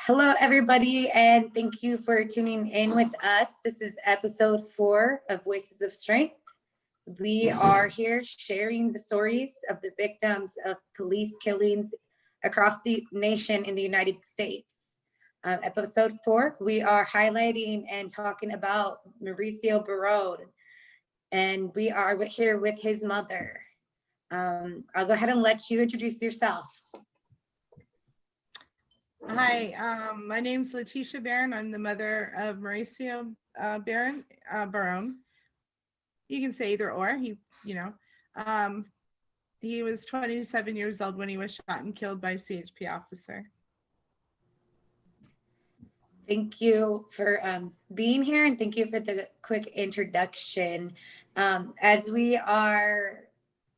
Hello, everybody, and thank you for tuning in with us. This is episode 4 of Voices of Strength. We are here sharing the stories of the victims of police killings across the nation in the United States. Episode 4, we are highlighting and talking about Mauricio Barron, and we are here with his mother. I'll go ahead and let you introduce yourself. Hi, my name is Leticia Barron. I'm the mother of Mauricio Barron. You can say either or. He was 27 years old when he was shot and killed by a CHP officer. Thank you for being here, and thank you for the quick introduction. As we are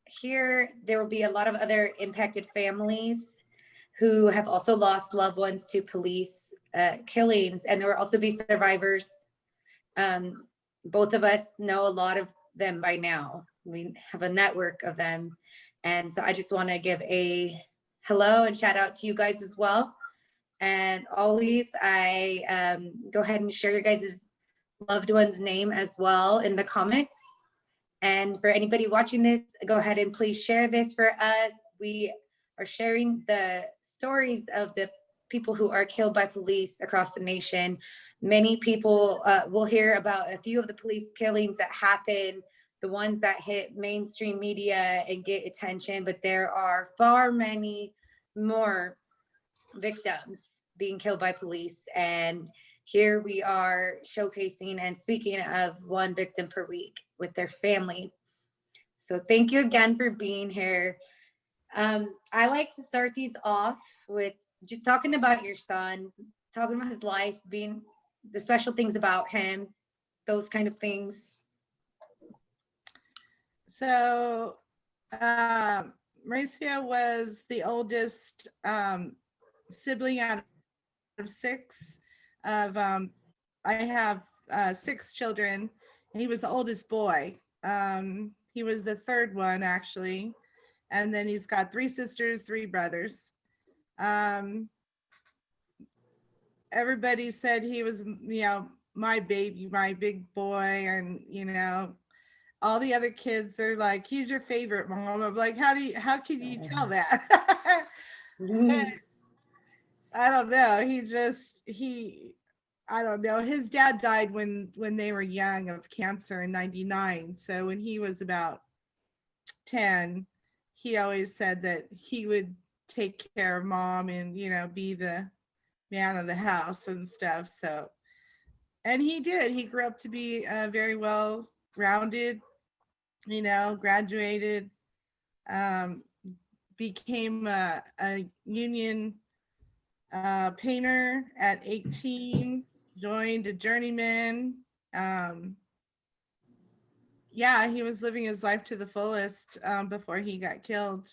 here, there will be a lot of other impacted families who have also lost loved ones to police killings, and there will also be survivors. Both of us know a lot of them by now. We have a network of them. And so I just want to give a hello and shout out to you guys as well. And always, I go ahead and share your guys' loved one's name as well in the comments. And for anybody watching this, go ahead and please share this for us. We are sharing the stories of the people who are killed by police across the nation. Many people will hear about a few of the police killings that happen, the ones that hit mainstream media and get attention, but there are far many more victims being killed by police. And here we are showcasing and speaking of one victim per week with their family. So thank you again for being here. I like to start these off with just talking about your son, talking about his life, being the special things about him, those kind of things. So Mauricio was the oldest sibling out of 6. I have 6 children, and he was the oldest boy. He was the third one, actually. And then he's got 3 sisters, 3 brothers. Everybody said he was, my baby, my big boy. And, all the other kids are like, he's your favorite, Mom. I'm like, how can you tell that? I don't know. I don't know. His dad died when they were young of cancer in 99. So when he was about 10, he always said that he would take care of Mom and, be the man of the house and stuff. So, and he did. He grew up to be very well rounded, graduated, became a union painter at 18, joined a journeyman. Yeah, he was living his life to the fullest before he got killed.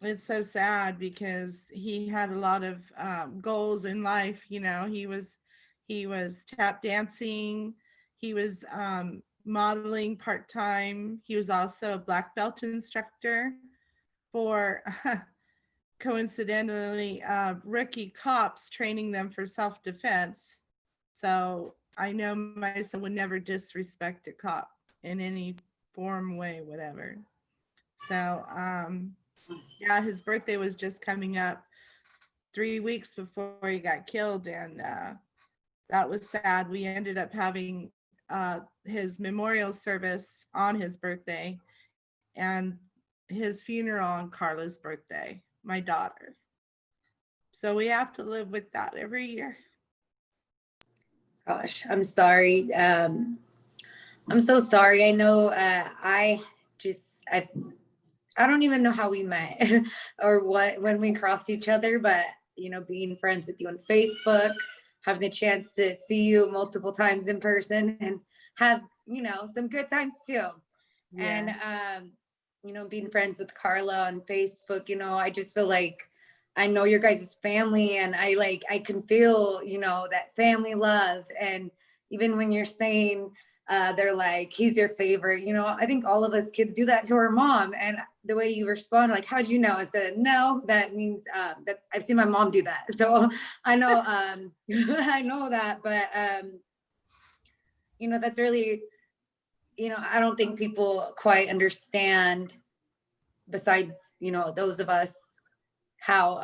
It's so sad because he had a lot of goals in life. He was tap dancing. He was modeling part-time. He was also a black belt instructor for coincidentally rookie cops, training them for self-defense. So I know my son would never disrespect a cop in any form, way, whatever. So yeah, his birthday was just coming up 3 weeks before he got killed, and that was sad. We ended up having his memorial service on his birthday and his funeral on Carla's birthday, my daughter. So we have to live with that every year. Gosh, I'm sorry. I'm so sorry. I know I don't even know how we met or when we crossed each other, but being friends with you on Facebook, having the chance to see you multiple times in person and have, some good times too. Yeah. And, being friends with Carla on Facebook, I just feel like I know your guys' family, and I can feel, that family love. And even when you're saying they're like, he's your favorite, I think all of us kids do that to our mom. And the way you respond, like, how'd you know? I said, no, that means that's, I've seen my mom do that. So I know, I know that, but you know, that's really, you know, I don't think people quite understand, besides, you know, those of us, how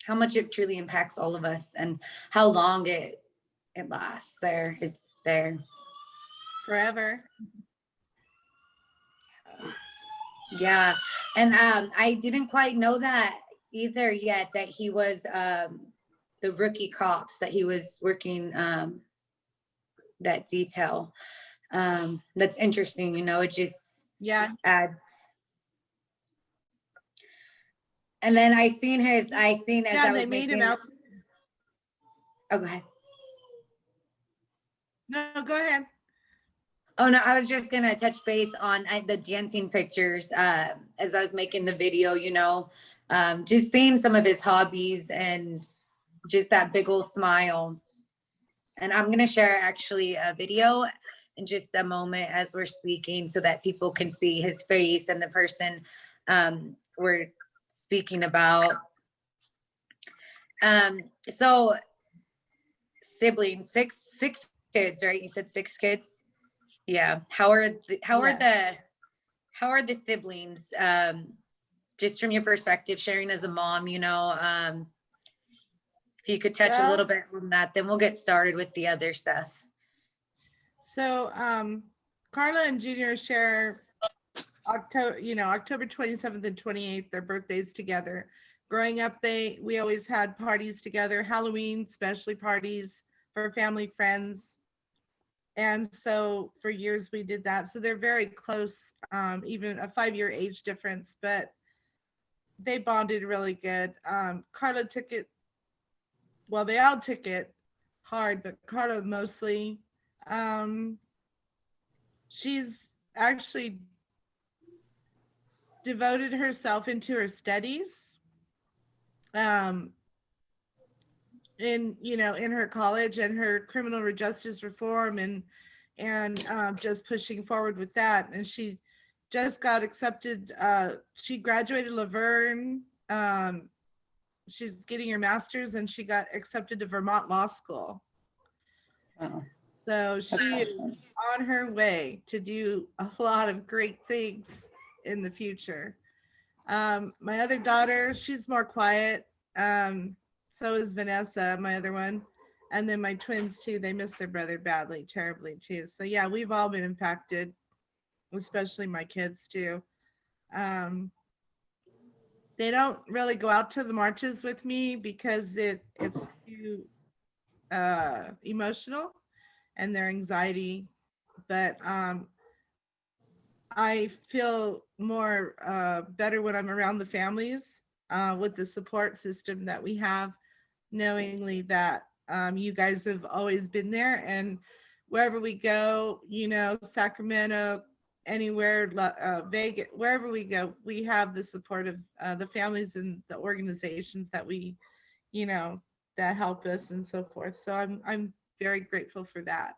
much it truly impacts all of us and how long it lasts there. It's there. Forever. Yeah. And I didn't quite know that either yet, that he was the rookie cops, that he was working that detail. That's interesting, you know, it just Yeah. adds. And then I seen as Yeah, I they was made him making, out. oh, go ahead. No, go ahead. Oh no, I was just gonna touch base on the dancing pictures as I was making the video, you know, just seeing some of his hobbies and just that big old smile. And I'm gonna share actually a video in just a moment as we're speaking, so that people can see his face and the person we're speaking about. So siblings, six kids, right? You said 6 kids. Yeah. How are the siblings? Just from your perspective, sharing as a mom, you know, if you could touch a little bit on that, then we'll get started with the other stuff. So Carla and Junior share October 27th and 28th, their birthdays together. Growing up, we always had parties together, Halloween, especially parties for family, friends. And so for years we did that. So they're very close, even a 5-year age difference, but they bonded really good. Carla took it, well, they all took it hard, but Carla mostly. She's actually devoted herself into her studies. In her college and her criminal justice reform and just pushing forward with that. And she just got accepted. She graduated Laverne. She's getting her master's and she got accepted to Vermont Law School. Wow. So she is on her way to do a lot of great things in the future. My other daughter, she's more quiet. So is Vanessa, my other one. And then my twins too, they miss their brother badly, terribly too. So yeah, we've all been impacted, especially my kids too. They don't really go out to the marches with me because it's too emotional and their anxiety. But I feel more better when I'm around the families with the support system that we have, knowingly that you guys have always been there. And wherever we go, Sacramento, anywhere, Vegas, wherever we go, we have the support of the families and the organizations that that help us and so forth. So I'm very grateful for that.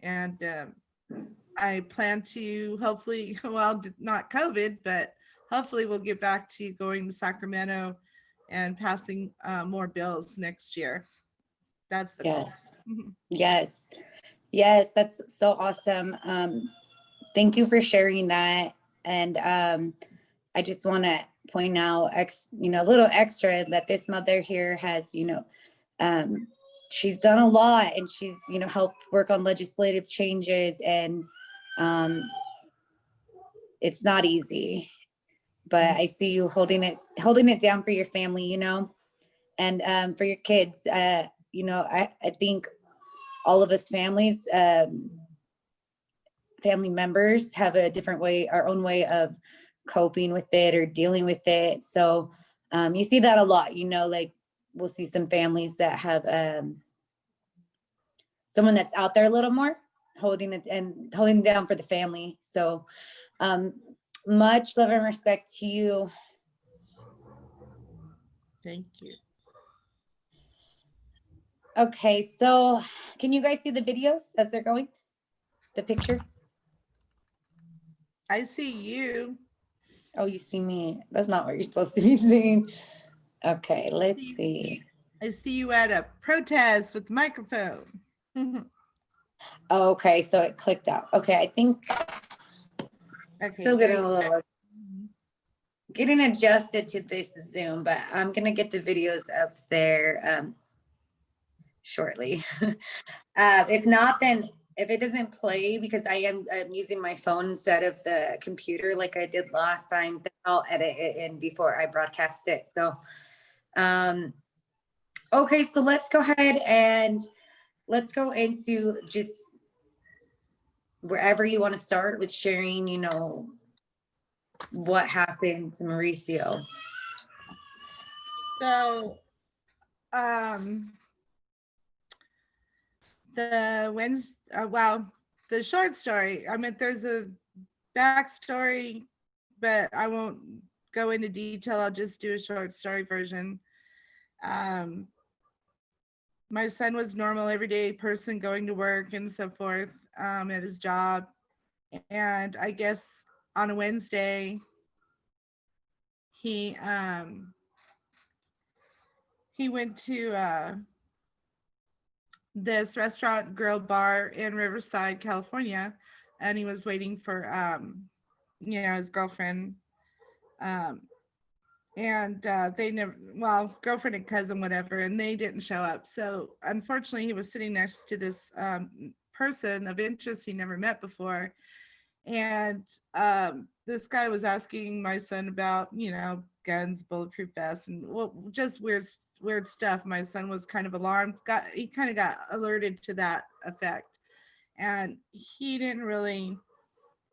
And I plan to hopefully, well, not COVID, but hopefully we'll get back to going to Sacramento and passing more bills next year. That's the goal. Yes, that's so awesome. Thank you for sharing that. And I just want to point out, a little extra, that this mother here has, she's done a lot, and she's, helped work on legislative changes, and it's not easy, but I see you holding it down for your family, and for your kids. I think all of us family members have a different way, our own way of coping with it or dealing with it. So you see that a lot, like we'll see some families that have someone that's out there a little more, holding it down for the family. So much love and respect to you. Thank you. Okay, so can you guys see the videos as they're going? The picture? I see you. Oh, you see me. That's not what you're supposed to be seeing. Okay, let's see. I see you at a protest with the microphone. Okay, so it clicked out. Okay, I think Okay, still there getting a you little getting adjusted to this Zoom, but I'm gonna get the videos up there shortly. If not, then if it doesn't play because I'm using my phone instead of the computer like I did last time, then I'll edit it in before I broadcast it. So, okay, so let's go ahead and let's go into just wherever you want to start with sharing, you know, what happened to Mauricio. So, the Wednesday, well, the short story. I mean, there's a backstory, but I won't go into detail. I'll just do a short story version. My son was normal, everyday person going to work and so forth at his job. And I guess on a Wednesday, he went to this restaurant grill bar in Riverside, California, and he was waiting for his girlfriend. And they never, well, girlfriend and cousin, whatever, and they didn't show up. So unfortunately, he was sitting next to this person of interest he never met before. And this guy was asking my son about, guns, bulletproof vests, and just weird stuff. My son was kind of alarmed. He kind of got alerted to that effect, and he didn't really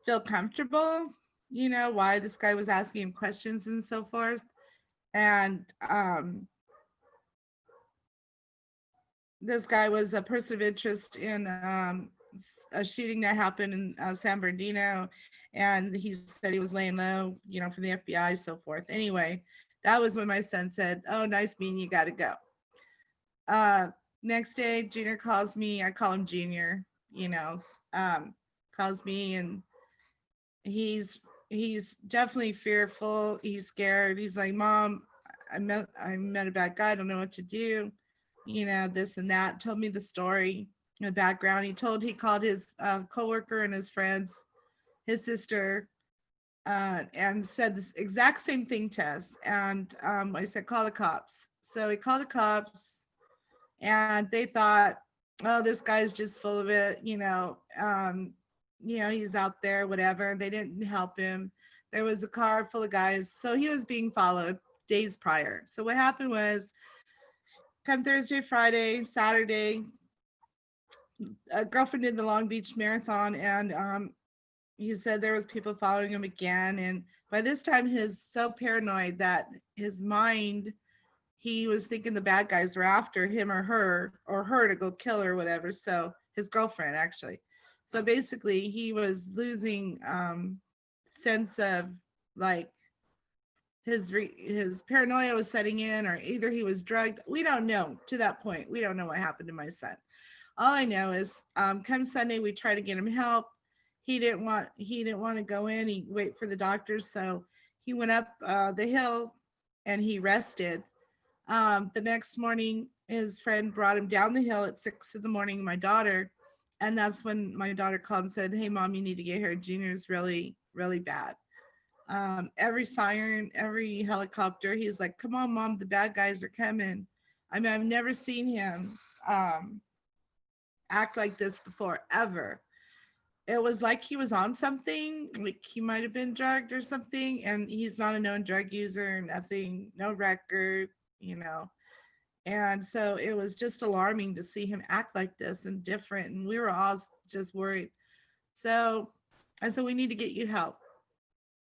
feel comfortable. Why this guy was asking him questions and so forth. And this guy was a person of interest in a shooting that happened in San Bernardino, and he said he was laying low, from the FBI, so forth. Anyway, that was when my son said, "Oh, nice meeting you, got to go." Next day, Junior calls me. I call him Junior. Calls me, and he's definitely fearful. He's scared. He's like, "Mom, I met a bad guy. I don't know what to do. This and that." Told me the story, the background. He called his coworker and his friends, his sister, and said this exact same thing to us. And I said, "Call the cops." So he called the cops, and they thought, "Oh, this guy's just full of it. He's out there, whatever." They didn't help him. There was a car full of guys. So he was being followed days prior. So what happened was, come Thursday, Friday, Saturday, a girlfriend did the Long Beach Marathon, and he said there was people following him again. And by this time, he's so paranoid that his mind, he was thinking the bad guys were after him or her to go kill her or whatever. So his girlfriend, actually. So basically, he was losing sense of, like, his paranoia was setting in, or either he was drugged. We don't know. To that point, we don't know what happened to my son. All I know is, come Sunday, we tried to get him help. He didn't want to go in. He wait for the doctors, so he went up the hill and he rested. The next morning, his friend brought him down the hill at 6 in the morning, my daughter, and that's when my daughter called and said, "Hey, Mom, you need to get here. Junior's really, really bad." Every siren, every helicopter, he's like, "Come on, Mom, the bad guys are coming." I mean, I've never seen him act like this before, ever. It was like he was on something, like he might have been drugged or something, and he's not a known drug user, nothing, no record, And so it was just alarming to see him act like this and different, and we were all just worried. So I said, "We need to get you help.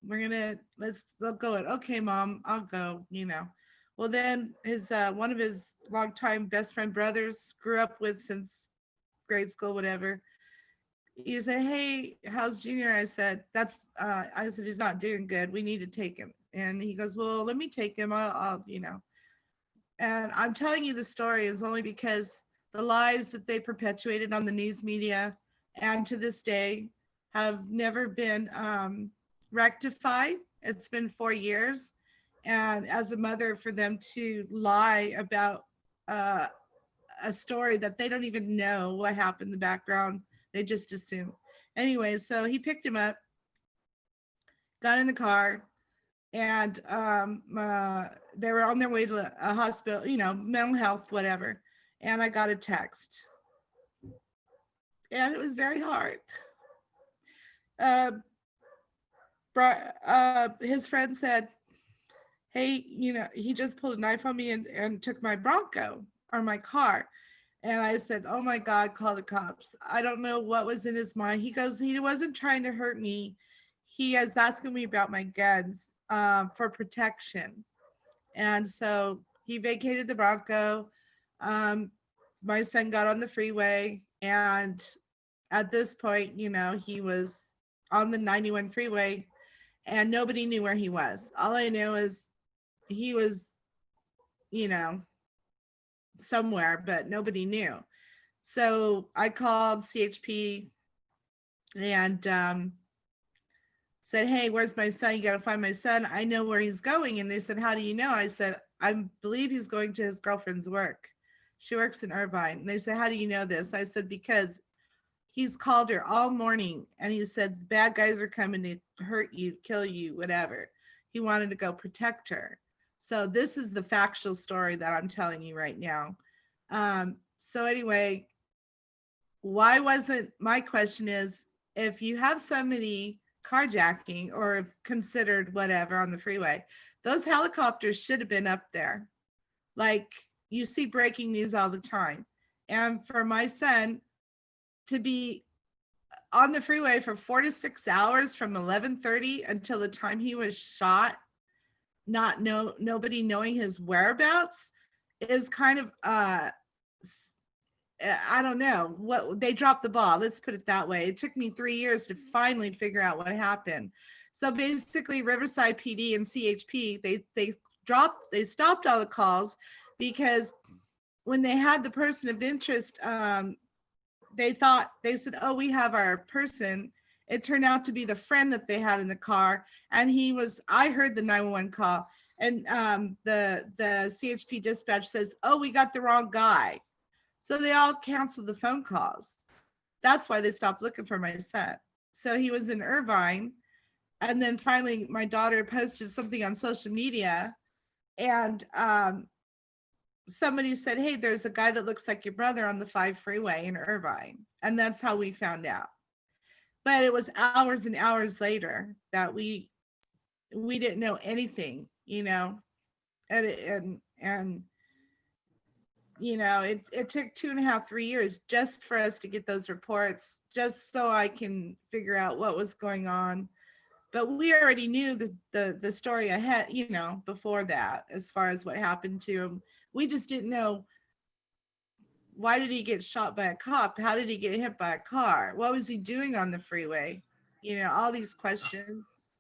They'll go it." "Okay, Mom, I'll go." Well, then his one of his longtime best friend brothers, grew up with since grade school, whatever. He said, "Hey, how's Junior?" I said, "He's not doing good. We need to take him." And he goes, "Well, let me take him. I'll. And I'm telling you the story is only because the lies that they perpetuated on the news media and to this day have never been rectified. It's been 4 years. And as a mother, for them to lie about uh, a story that they don't even know what happened in the background, they just assume. Anyway, so he picked him up, got in the car, and they were on their way to a hospital, mental health, whatever. And I got a text, and it was very hard. Uh, his friend said, hey, he just pulled a knife on me and took my Bronco or my car. And I said, oh my God, call the cops. I don't know what was in his mind. He goes, he wasn't trying to hurt me. He is asking me about my guns for protection. And so he vacated the Bronco. My son got on the freeway. And at this point, he was on the 91 freeway and nobody knew where he was. All I know is he was, you know, somewhere, but nobody knew. So I called CHP and said, hey, where's my son? You got to find my son. I know where he's going. And they said, how do you know? I said, I believe he's going to his girlfriend's work. She works in Irvine. And they said, how do you know this? I said, because he's called her all morning and he said, bad guys are coming to hurt you, kill you, whatever. He wanted to go protect her. So this is the factual story that I'm telling you right now. So anyway, why wasn't, my question is, if you have somebody carjacking or considered whatever on the freeway, those helicopters should have been up there. Like you see breaking news all the time. And for my son to be on the freeway for 4 to 6 hours from 11:30 until the time he was shot, nobody knowing his whereabouts is kind of I don't know what, they dropped the ball. Let's put it that way. It took me 3 years to finally figure out what happened. So basically Riverside PD and CHP, they stopped all the calls because when they had the person of interest, they said, oh, we have our person. It turned out to be the friend that they had in the car. And I heard the 911 call and the CHP dispatch says, oh, we got the wrong guy. So they all canceled the phone calls. That's why they stopped looking for my son. So he was in Irvine. And then finally my daughter posted something on social media and somebody said, hey, there's a guy that looks like your brother on the 5 freeway in Irvine. And that's how we found out. But it was hours and hours later that we didn't know anything, and it took 2.5, 3 years just for us to get those reports, just so I can figure out what was going on. But we already knew the story ahead, before that, as far as what happened to him. We just didn't know, why did he get shot by a cop? How did he get hit by a car? What was he doing on the freeway? All these questions.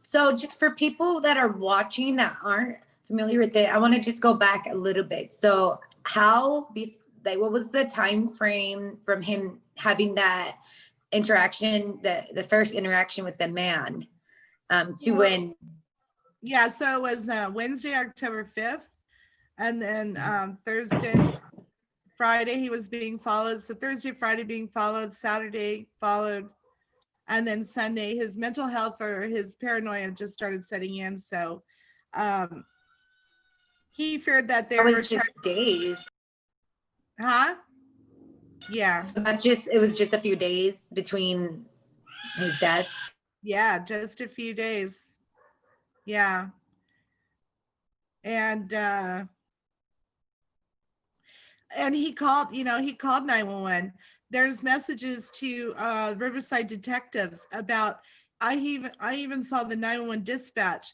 So just for people that are watching that aren't familiar with it, I want to just go back a little bit. So what was the time frame from him having that interaction, the first interaction with the man, to when? Yeah, so it was Wednesday, October 5th, and then Thursday, Friday he was being followed. So Thursday, Friday being followed, Saturday followed, and then Sunday his mental health or his paranoia just started setting in. So he feared that they were just days. Huh? Yeah. So it was just a few days between his death. Yeah, just a few days. Yeah. And he called 911. There's messages to Riverside detectives about, I even saw the 911 dispatch.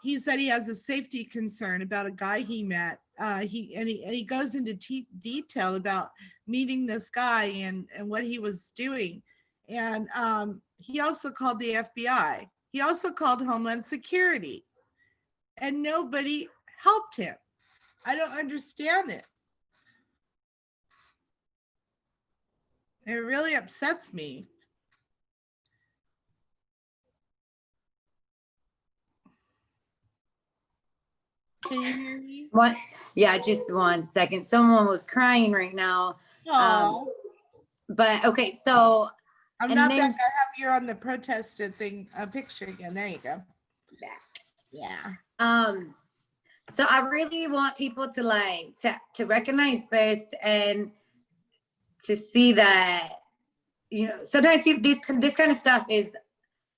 He said he has a safety concern about a guy he met. He goes into detail about meeting this guy and what he was doing. And he also called the FBI. He also called Homeland Security. And nobody helped him. I don't understand it. It really upsets me. Can you hear me? What? Yeah, just 1 second. Someone was crying right now. Oh, But okay, so I'm and not then back. I have you on the protested thing, a picture again. There you go. back. Yeah. So I really want people to to recognize this and to see that, you know, sometimes people, this kind of stuff is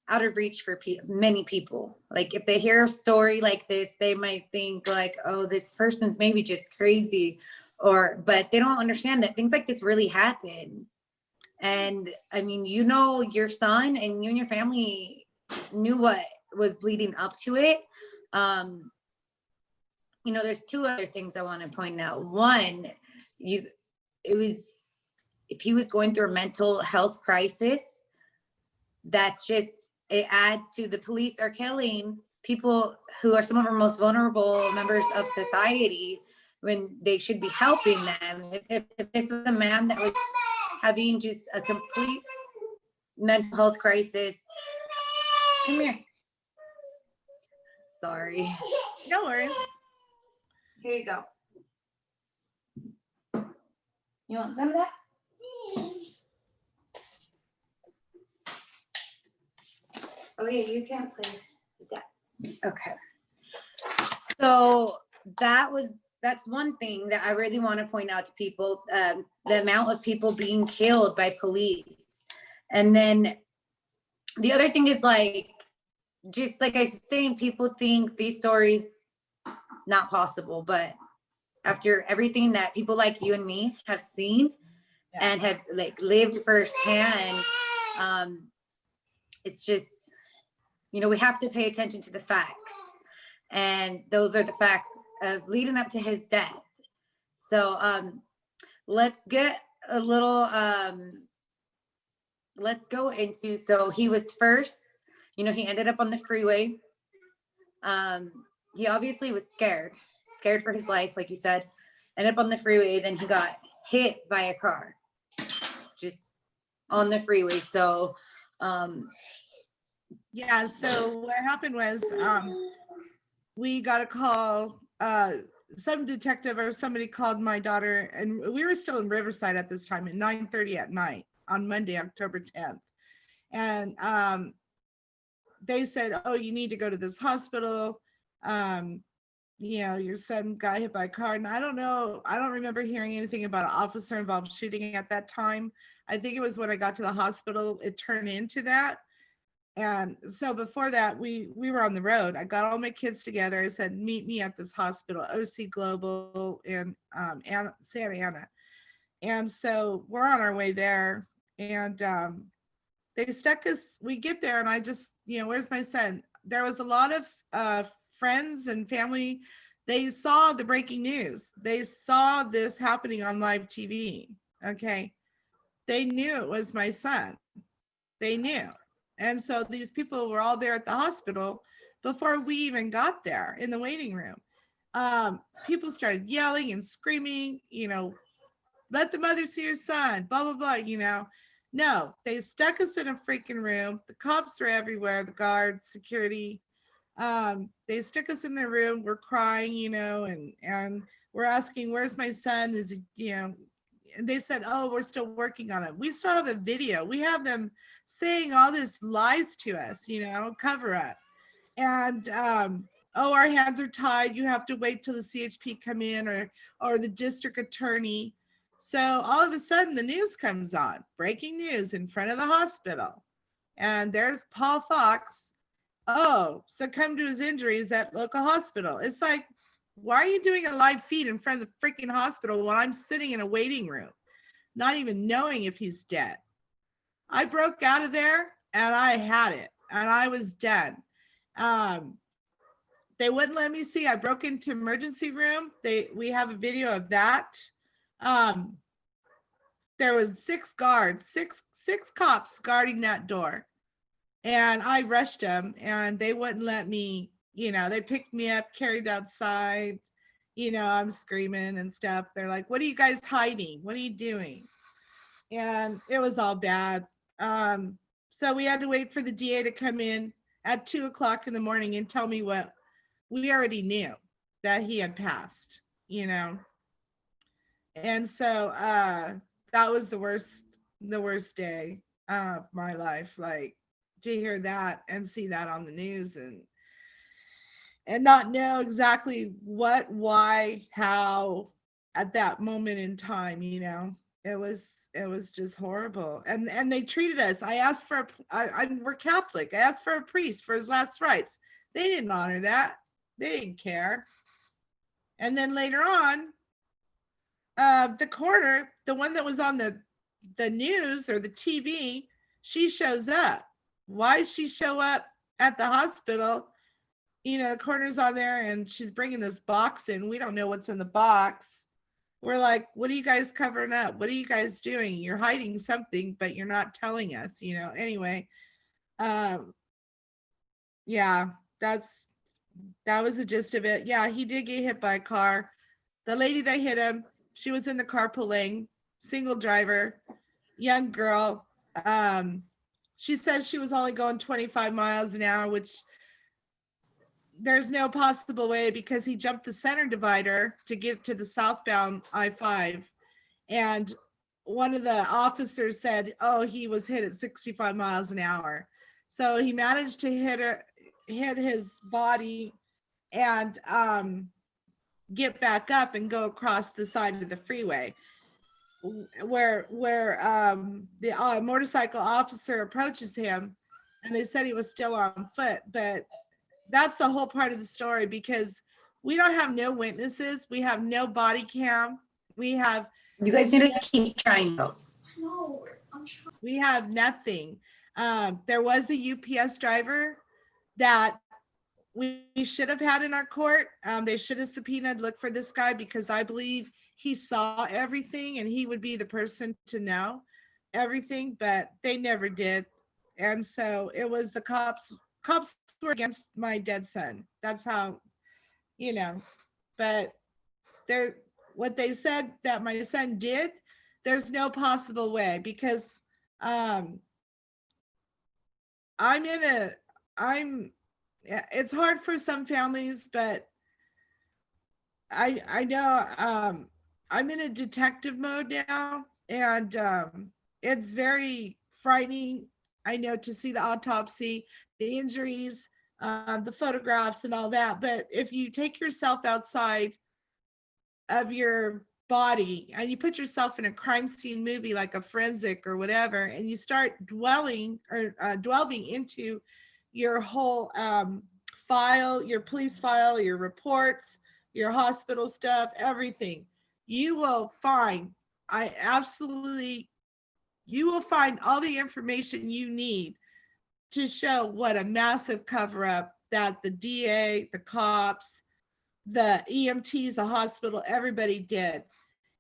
out of reach for many people. Like if they hear a story like this, they might think like, oh, this person's maybe just crazy, but they don't understand that things like this really happen. And I mean, you know, your son and you and your family knew what was leading up to it. You know, there's two other things I want to point out. One, if he was going through a mental health crisis, that's just, it adds to the police are killing people who are some of our most vulnerable members of society when they should be helping them. If this was a man that was having just a complete mental health crisis, come here. Sorry. No worries. Here you go. You want some of that? Okay, you can't play with that. Okay. So that's one thing that I really want to point out to people, the amount of people being killed by police. And then the other thing is like, just like I was saying, people think these stories not possible, but after everything that people like you and me have seen and have like lived firsthand, it's just, you know, we have to pay attention to the facts, and those are the facts of leading up to his death. So let's get a little let's go into, so he was first, you know, he ended up on the freeway. He obviously was scared for his life, like you said, ended up on the freeway. Then he got hit by a car just on the freeway. So yeah, so what happened was we got a call, some detective or somebody called my daughter, and we were still in Riverside at this time at 9:30 at night on Monday, October 10th. And they said, oh, you need to go to this hospital. You know, your son got hit by a car. And I don't know, I don't remember hearing anything about an officer involved shooting at that time. I think it was when I got to the hospital, it turned into that. And so before that, we were on the road. I got all my kids together. I said, meet me at this hospital, OC Global in Santa Ana. And so we're on our way there. And they stuck us, we get there and I just, you know, where's my son? There was a lot of friends and family. They saw the breaking news. They saw this happening on live TV. Okay. They knew it was my son. They knew. And so these people were all there at the hospital before we even got there in the waiting room. People started yelling and screaming, you know, let the mother see your son, blah, blah, blah, you know. No, they stuck us in a freaking room. The cops were everywhere, the guards, security. They stuck us in the room. We're crying, you know, and we're asking, where's my son? Is he, you know, and they said, oh, we're still working on it. We still have a video. We have them saying all this lies to us, you know, cover up. And, oh, our hands are tied. You have to wait till the CHP come in or the district attorney. So all of a sudden the news comes on, breaking news in front of the hospital. And there's Paul Fox. Oh, succumbed to his injuries at local hospital. It's like, why are you doing a live feed in front of the freaking hospital while I'm sitting in a waiting room, not even knowing if he's dead? I broke out of there and I had it and I was done. They wouldn't let me see. I broke into emergency room. We have a video of that. There was 6 guards, six cops guarding that door. And I rushed them and they wouldn't let me, you know, they picked me up, carried outside, you know, I'm screaming and stuff. They're like, what are you guys hiding? What are you doing? And it was all bad. So we had to wait for the DA to come in at 2:00 in the morning and tell me what we already knew. that he had passed, you know. And so that was the worst day of my life, like to hear that and see that on the news and not know exactly what, why, how at that moment in time, you know. It was just horrible. And they treated us. I asked for we're Catholic. I asked for a priest for his last rites. They didn't honor that. They didn't care. And then later on, the coroner, the one that was on the news or the TV, she shows up. Why does she show up at the hospital? You know, the coroner's on there and she's bringing this box in. We don't know what's in the box. We're like, what are you guys covering up? What are you guys doing? You're hiding something, but you're not telling us, you know. Anyway, yeah, that was the gist of it. Yeah, he did get hit by a car. The lady that hit him, she was in the carpool lane, single driver, young girl. She said she was only going 25 miles an hour, which there's no possible way because he jumped the center divider to get to the southbound I-5. And one of the officers said, oh, he was hit at 65 miles an hour. So he managed to hit his body and get back up and go across the side of the freeway where the motorcycle officer approaches him, and they said he was still on foot. But that's the whole part of the story, because we don't have no witnesses. We have no body cam. We have, You guys need to keep trying though. No, I'm trying. we have nothing. There was a UPS driver that we should have had in our court. They should have subpoenaed, look for this guy, because I believe he saw everything and he would be the person to know everything, but they never did. And so it was the cops were against my dead son. That's how, you know, but what they said that my son did, there's no possible way, because it's hard for some families, but I know I'm in a detective mode now, and it's very frightening. I know, to see the autopsy, the injuries, the photographs and all that. But if you take yourself outside of your body and you put yourself in a crime scene movie like a forensic or whatever, and you start delving into your whole file, your police file, your reports, your hospital stuff, everything, you will find, you will find all the information you need to show what a massive cover up that the DA, the cops, the EMTs, the hospital, everybody did.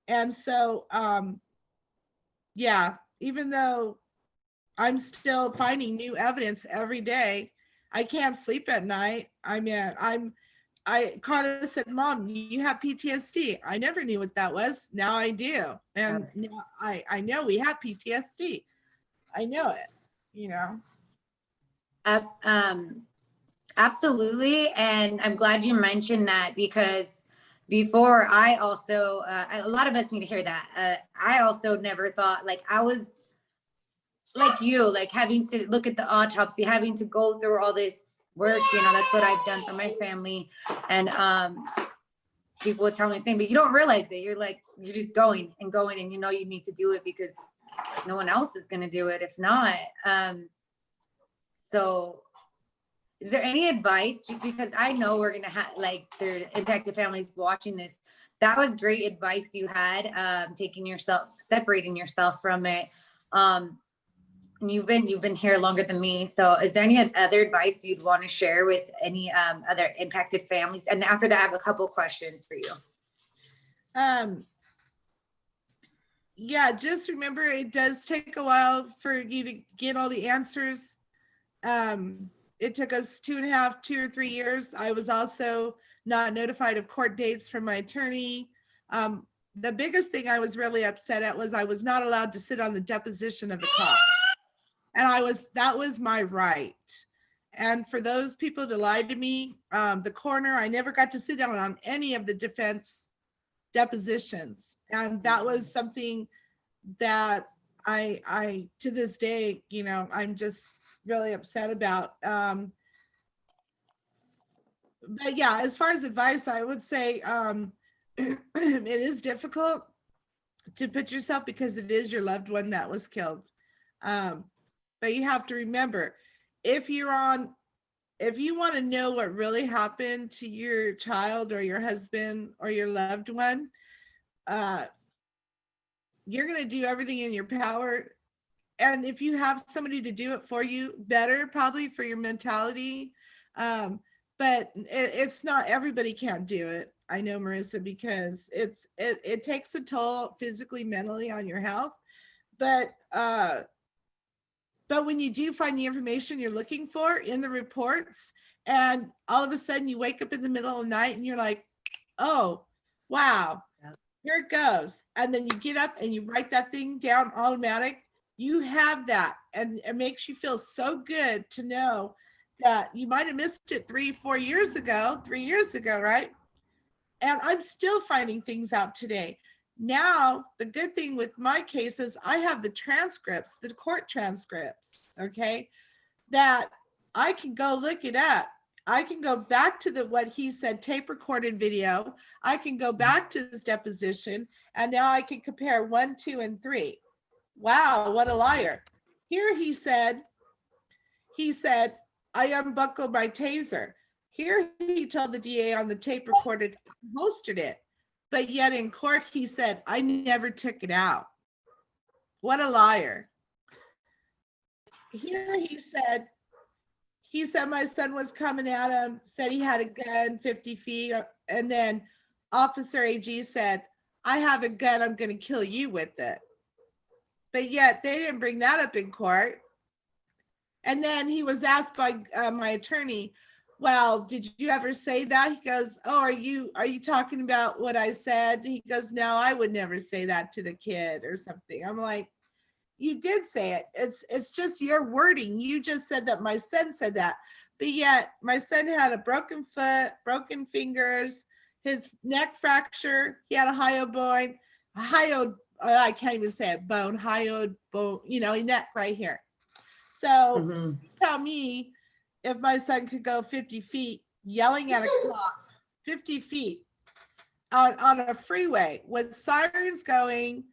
And so, yeah, even though I'm still finding new evidence every day, I can't sleep at night. I mean, Carla said, Mom, you have PTSD. I never knew what that was. Now I do. And now I know we have PTSD. I know it, you know. Absolutely. And I'm glad you mentioned that, because before I also, a lot of us need to hear that. I also never thought, like, I was like you, like having to look at the autopsy, having to go through all this work, you know. That's what I've done for my family. And people would tell me the same, but you don't realize it. You're like, you're just going and going, and you know you need to do it because no one else is going to do it if not. So is there any advice, just because I know we're going to have, like, there impacted families watching this? That was great advice you had, separating yourself from it. And you've been here longer than me. So is there any other advice you'd want to share with any other impacted families? And after that, I have a couple questions for you. Yeah, just remember, it does take a while for you to get all the answers. It took us 2 or 3 years. I was also not notified of court dates from my attorney. The biggest thing I was really upset at was I was not allowed to sit on the deposition of the cop. And that was my right. And for those people to lie to me, the coroner, I never got to sit down on any of the defense depositions. And that was something that I to this day, you know, I'm just really upset about. But yeah, as far as advice, I would say it is difficult to put yourself, because it is your loved one that was killed. But you have to remember, if you want to know what really happened to your child or your husband or your loved one, you're going to do everything in your power. And if you have somebody to do it for you, better, probably, for your mentality. But it's not, everybody can't do it. I know, Marissa, because it takes a toll physically, mentally on your health. But when you do find the information you're looking for in the reports, and all of a sudden you wake up in the middle of the night and you're like, oh, wow, here it goes. And then you get up and you write that thing down automatic. You have that, and it makes you feel so good to know that you might have missed it 3 years ago, right? And I'm still finding things out today. Now, the good thing with my case is I have the transcripts, the court transcripts, okay, that I can go look it up. I can go back to what he said, tape recorded video. I can go back to his deposition, and now I can compare 1, 2, and 3. Wow, what a liar. Here he said, I unbuckled my taser. Here he told the DA on the tape recorded, hosted it. But yet in court, he said, I never took it out. What a liar. Here he said my son was coming at him, said he had a gun 50 feet. And then Officer Agee said, I have a gun, I'm going to kill you with it. But yet they didn't bring that up in court. And then he was asked by my attorney, well, did you ever say that? He goes, oh, are you talking about what I said? He goes, no, I would never say that to the kid or something. I'm like, you did say it. It's just your wording. You just said that my son said that. But yet my son had a broken foot, broken fingers, his neck fracture. He had a hyoid, I can't even say it, hyoid bone, neck right here. So tell me, if my son could go 50 feet yelling at a clock, 50 feet on a freeway with sirens going,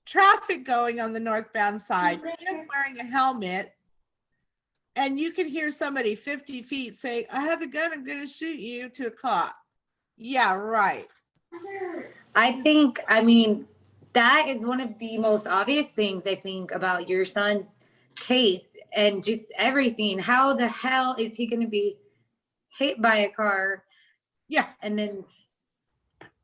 traffic going on the northbound side, him wearing a helmet, and you can hear somebody 50 feet say, I have a gun, I'm going to shoot you, to a cop. Yeah, right. I mean, that is one of the most obvious things I think about your son's case and just everything. How the hell is he going to be hit by a car? Yeah. And then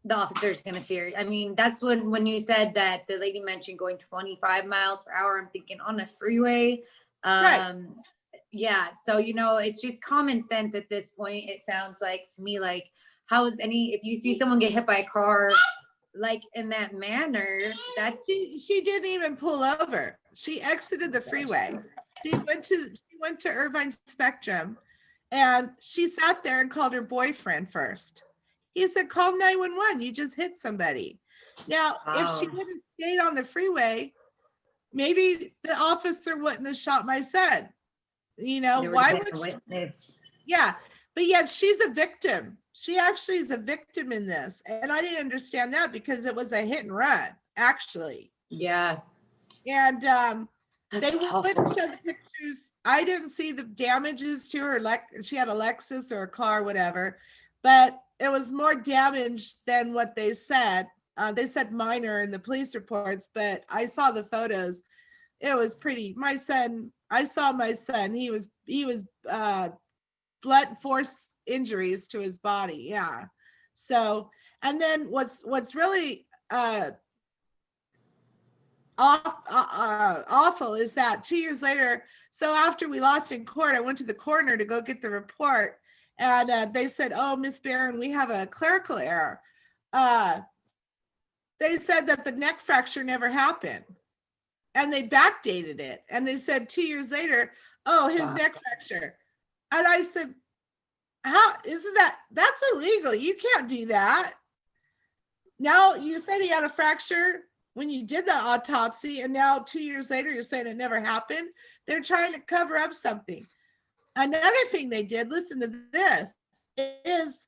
the officer's going to fear. I mean, that's when you said that the lady mentioned going 25 miles per hour, I'm thinking on a freeway. Right. Yeah. So, it's just common sense at this point. It sounds like to me, like, if you see someone get hit by a car, like in that manner, that she didn't even pull over. She exited the freeway. She went to Irvine Spectrum, and she sat there and called her boyfriend first. He said, call 911. You just hit somebody. Now, if she would have stayed on the freeway, maybe the officer wouldn't have shot my son. Why would she? Yeah, but yet she's a victim. She actually is a victim in this. And I didn't understand that, because it was a hit and run, actually. Yeah. And they wouldn't show the pictures. I didn't see the damages to her. She had a Lexus or a car, whatever, but it was more damage than what they said. They said minor in the police reports, but I saw the photos. It was pretty. I saw my son. He was blunt force injuries to his body. Yeah. So, and then what's really awful is that 2 years later, so after we lost in court, I went to the coroner to go get the report, and they said, oh, Miss Barron, we have a clerical error. They said that the neck fracture never happened, and they backdated it, and they said 2 years later, oh, his neck fracture. And I said, how isn't that's illegal. You can't do that. Now you said he had a fracture when you did the autopsy, and now 2 years later, you're saying it never happened. They're trying to cover up something. Another thing they did, listen to this, is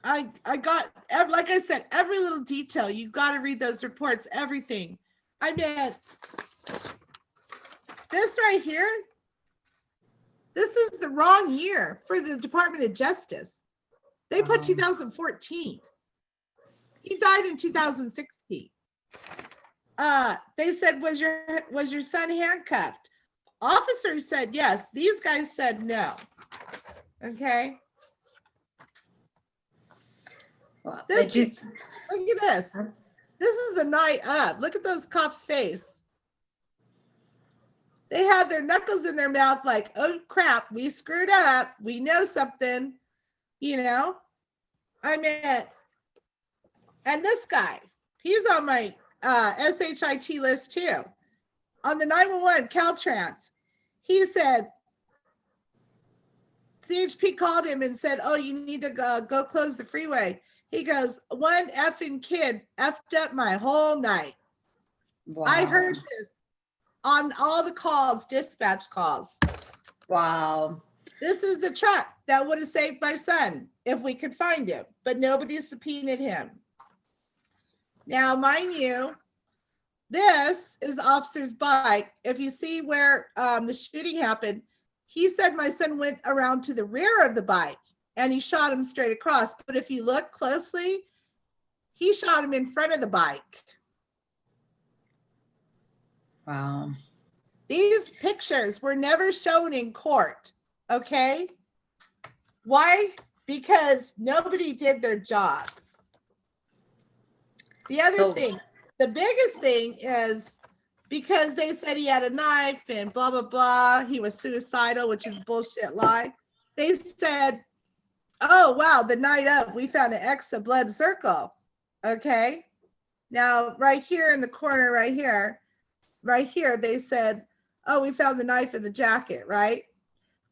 I got, like I said, every little detail. You got to read those reports, everything. I mean, this right here, this is the wrong year for the Department of Justice. They put 2014. He died in 2016. They said, was your son handcuffed? Officers said yes. These guys said no. Okay. Well, Look at this. This is the night up. Look at those cops' face. They had their knuckles in their mouth like, oh crap, we screwed up. We know something, you know? I mean, and this guy, he's on my SHIT list too. On the 911 Caltrans, he said, CHP called him and said, oh, you need to go close the freeway. He goes, one effing kid effed up my whole night. Wow. I heard this on all the calls, dispatch calls. Wow. This is the truck that would have saved my son if we could find him, but nobody subpoenaed him. Now, mind you, this is the officer's bike. If you see where the shooting happened, he said my son went around to the rear of the bike and he shot him straight across. But if you look closely, he shot him in front of the bike. Wow. These pictures were never shown in court, okay? Why? Because nobody did their job. The other thing, the biggest thing is because they said he had a knife and blah, blah, blah. He was suicidal, which is bullshit lie. They said, oh, wow, the night of, we found an X of blood circle. Okay. Now, right here in the corner, right here, they said, oh, we found the knife in the jacket, right?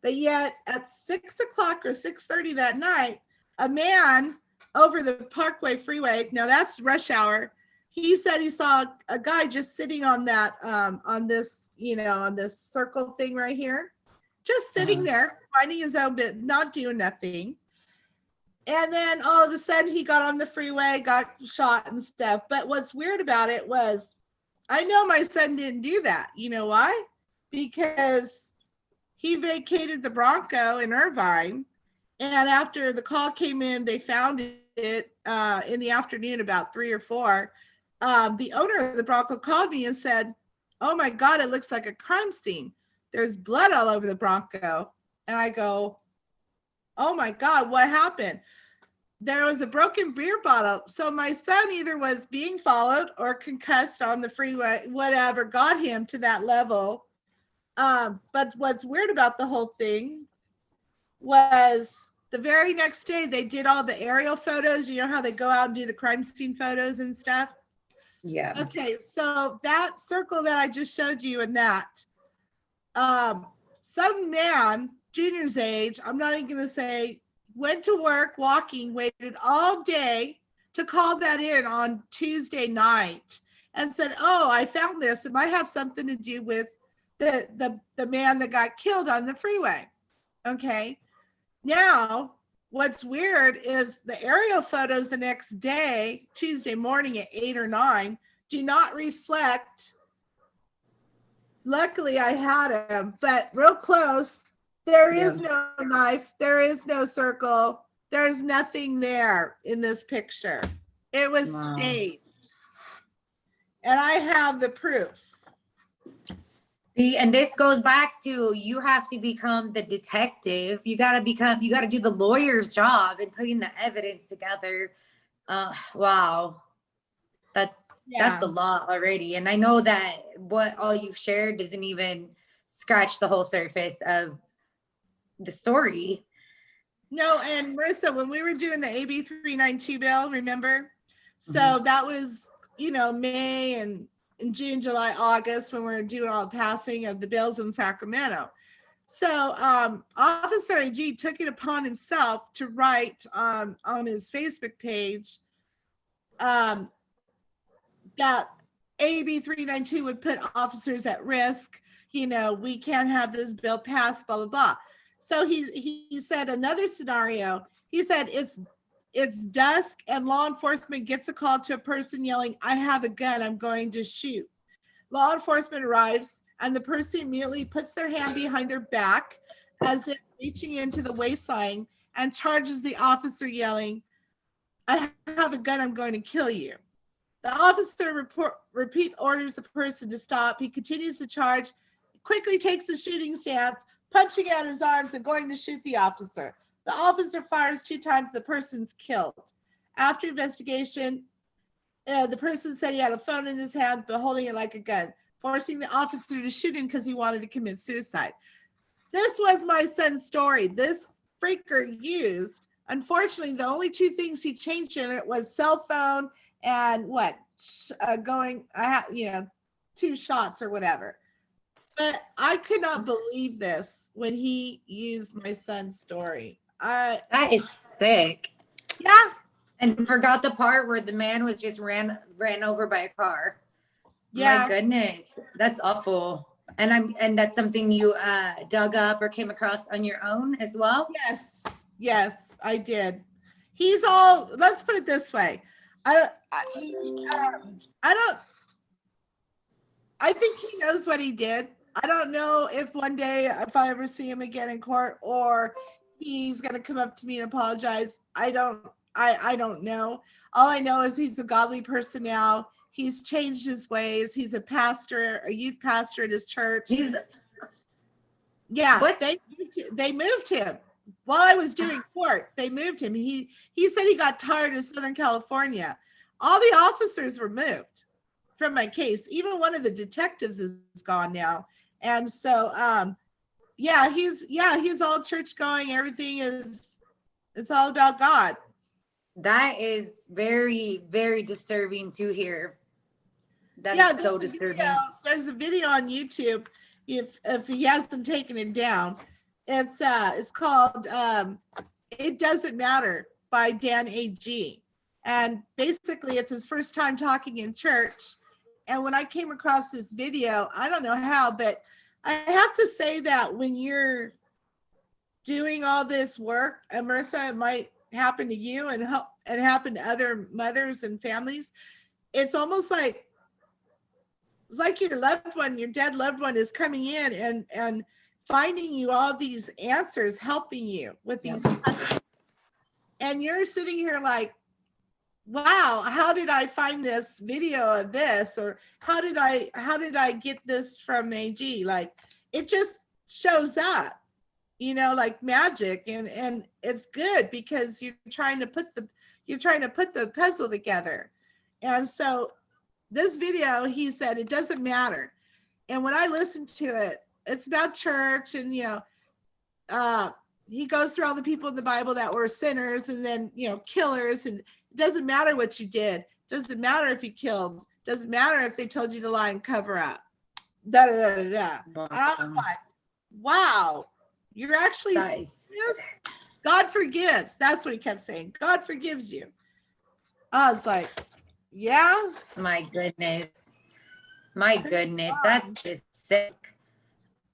But yet at 6 o'clock or 6:30 that night, a man over the Parkway Freeway, now that's rush hour, he said he saw a guy just sitting on that, on this, you know, on this circle thing right here, just sitting there, minding his own bit, not doing nothing. And then all of a sudden he got on the freeway, got shot and stuff. But what's weird about it was, I know my son didn't do that. You know why? Because he vacated the Bronco in Irvine. And after the call came in, they found it in the afternoon, about 3 or 4. The owner of the Bronco called me and said, oh my God, it looks like a crime scene. There's blood all over the Bronco. And I go, oh my God, what happened? There was a broken beer bottle. So my son either was being followed or concussed on the freeway, whatever got him to that level. But what's weird about the whole thing was the very next day, they did all the aerial photos. You know how they go out and do the crime scene photos and stuff? Yeah. Okay, so that circle that I just showed you in that, some man, Junior's age, I'm not even going to say, went to work walking, waited all day to call that in on Tuesday night and said, oh, I found this. It might have something to do with the man that got killed on the freeway. Okay. Now, what's weird is the aerial photos the next day, Tuesday morning at 8 or 9, do not reflect. Luckily, I had him, but real close. There is no knife. There is no circle. There's nothing there in this picture. It was staged. And I have the proof. See, and this goes back to, you have to become the detective. You got to do the lawyer's job and putting the evidence together. Wow. That's a lot already. And I know that what all you've shared doesn't even scratch the whole surface of the story. No, and Marissa, when we were doing the AB 392 bill, remember? So that was, you know, May and in June, July, August, when we were doing all the passing of the bills in Sacramento. So Officer Agee took it upon himself to write on his Facebook page that AB 392 would put officers at risk. You know, we can't have this bill passed, blah, blah, blah. So he said another scenario. He said it's dusk and law enforcement gets a call to a person yelling, "I have a gun, I'm going to shoot." Law enforcement arrives and the person immediately puts their hand behind their back as if reaching into the waistline and charges the officer yelling, "I have a gun, I'm going to kill you." The officer repeat orders the person to stop. He continues to charge, quickly takes a shooting stance, punching out his arms and going to shoot the officer. The officer fires 2 times, the person's killed. After investigation, the person said he had a phone in his hands, but holding it like a gun, forcing the officer to shoot him because he wanted to commit suicide. This was my son's story. This freaker used, unfortunately, the only 2 things he changed in it was cell phone and going, 2 shots or whatever. But I could not believe this when he used my son's story. That is sick. Yeah. And forgot the part where the man was just ran over by a car. Yeah. My goodness, that's awful. And that's something you dug up or came across on your own as well? Yes, I did. Let's put it this way. I think he knows what he did. I don't know if one day, if I ever see him again in court, or he's going to come up to me and apologize. I don't know. All I know is he's a godly person now. He's changed his ways. He's a pastor, a youth pastor at his church. What? They moved him while I was doing court. They moved him. He said he got tired of Southern California. All the officers were moved from my case. Even one of the detectives is gone now. And so, he's all church going. Everything it's all about God. That is very, very disturbing to hear. That is so disturbing. There's a video on YouTube. If he hasn't taken it down, it's called "It Doesn't Matter" by Dan Agee. And basically, it's his first time talking in church. And when I came across this video, I don't know how, but I have to say that when you're doing all this work, and Marissa, it might happen to you and happen to other mothers and families. It's almost like your loved one, your dead loved one, is coming in and finding you all these answers, helping you with these. And you're sitting here like, wow, how did I find this video of this? Or how did I get this from AG? Like, it just shows up, like magic. And it's good because you're trying to put the puzzle together. And so this video, he said, it doesn't matter. And when I listened to it, it's about church, and he goes through all the people in the Bible that were sinners and then killers, and it doesn't matter what you did. Doesn't matter if you killed. Doesn't matter if they told you to lie and cover up. Da da da da da. And I was like, wow, you're actually serious? God forgives. That's what he kept saying. God forgives you. I was like, yeah. My goodness. That's just sick.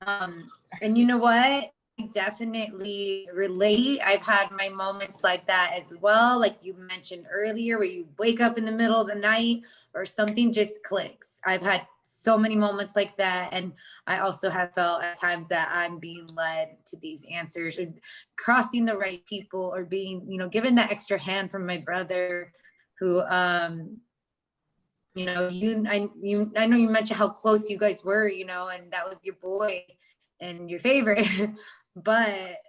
And you know what? I definitely relate. I've had my moments like that as well. Like you mentioned earlier, where you wake up in the middle of the night or something just clicks. I've had so many moments like that. And I also have felt at times that I'm being led to these answers, or crossing the right people, or being, given that extra hand from my brother who, I know you mentioned how close you guys were, and that was your boy and your favorite. But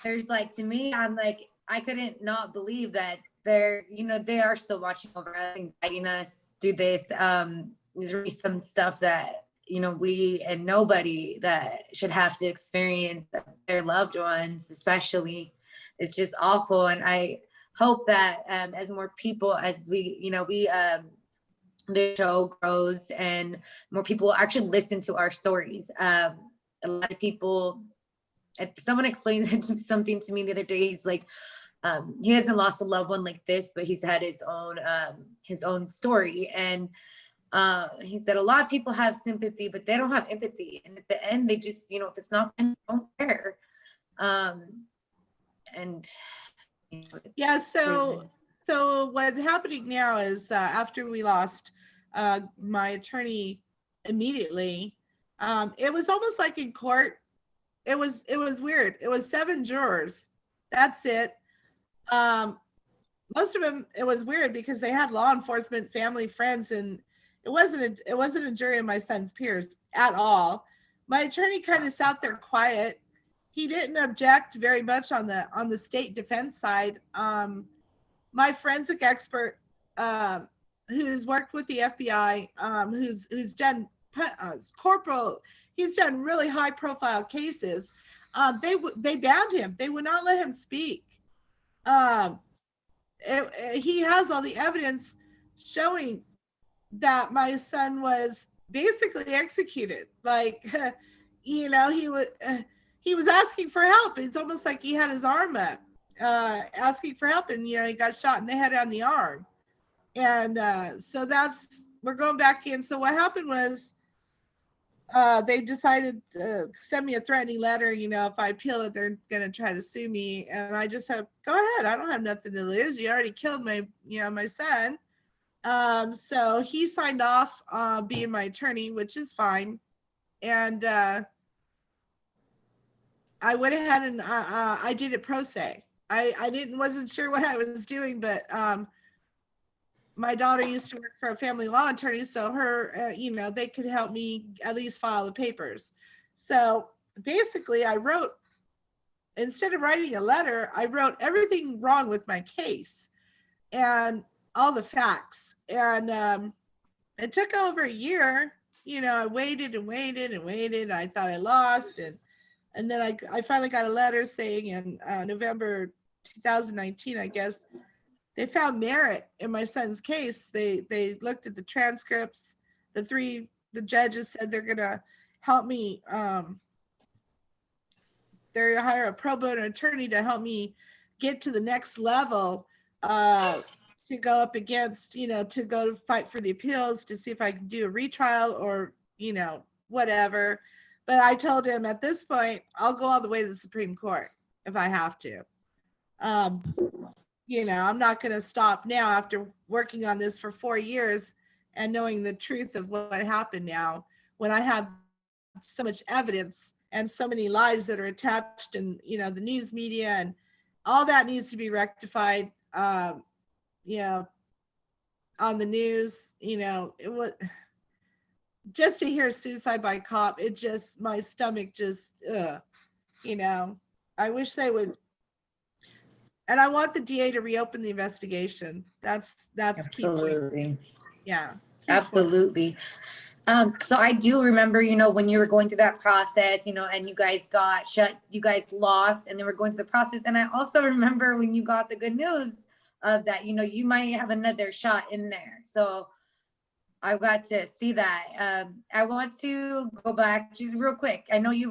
there's to me, I'm like, I couldn't not believe that they are still watching over us and guiding us through this. There's really some stuff that, we and nobody that should have to experience, their loved ones, especially. It's just awful. And I hope that as more people, as the show grows and more people actually listen to our stories, a lot of people, someone explained something to me the other day. He's like, he hasn't lost a loved one like this, but he's had his own story. And he said a lot of people have sympathy, but they don't have empathy. And at the end, they just, you know, if it's not, they don't care. And you know, Yeah, so what's happening now is after we lost my attorney immediately, it was almost like in court. It was weird. It was 7 jurors. That's it. Most of them, it was weird because they had law enforcement, family, friends, and it wasn't a jury of my son's peers at all. My attorney kind of sat there quiet. He didn't object very much on the state defense side. My forensic expert, who's worked with the FBI, who's done corporal, he's done really high profile cases. They banned him. They would not let him speak. He has all the evidence showing that my son was basically executed. Like, you know, he was asking for help. It's almost like he had his arm up, asking for help, and you know, he got shot in the head on the arm. And so we're going back in. So what happened was they decided to send me a threatening letter. You know, if I appeal it, they're going to try to sue me. And I just said, go ahead. I don't have nothing to lose. You already killed my son. So he signed off being my attorney, which is fine. And I went ahead and I did it pro se. I wasn't sure what I was doing, but my daughter used to work for a family law attorney, so her, you know, they could help me at least file the papers. So basically I wrote, instead of writing a letter, I wrote everything wrong with my case and all the facts. And it took over a year. You know, I waited and waited and waited. I thought I lost. And then I finally got a letter saying in November 2019, I guess, they found merit in my son's case. They looked at the transcripts. The judges said they're gonna help me. They're gonna hire a pro bono attorney to help me get to the next level, to go up against, you know, to go to fight for the appeals, to see if I can do a retrial or, you know, whatever. But I told him at this point, I'll go all the way to the Supreme Court if I have to. You know, I'm not going to stop now after working on this for 4 years and knowing the truth of what happened now, when I have so much evidence and so many lies that are attached, and, you know, the news media and all that needs to be rectified. You know, on the news, you know, it was just to hear suicide by cop. It just, my stomach just, you know, I wish they would. And I want the DA to reopen the investigation. That's absolutely. key. Yeah. Absolutely. So I do remember, you know, when you were going through that process, you know, and you guys got shut, you guys lost, and they were going through the process. And I also remember when you got the good news of that, you know, you might have another shot in there. So I got to see that. I want to go back just real quick. I know you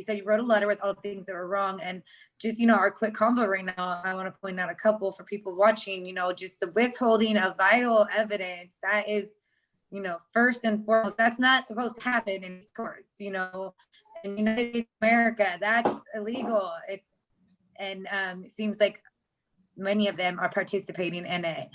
said you wrote a letter with all the things that were wrong, and just, you know, our quick convo right now, I want to point out a couple for people watching, you know, just the withholding of vital evidence. That is, you know, first and foremost, that's not supposed to happen in these courts, you know, in the United States of America, that's illegal. It seems like many of them are participating in it.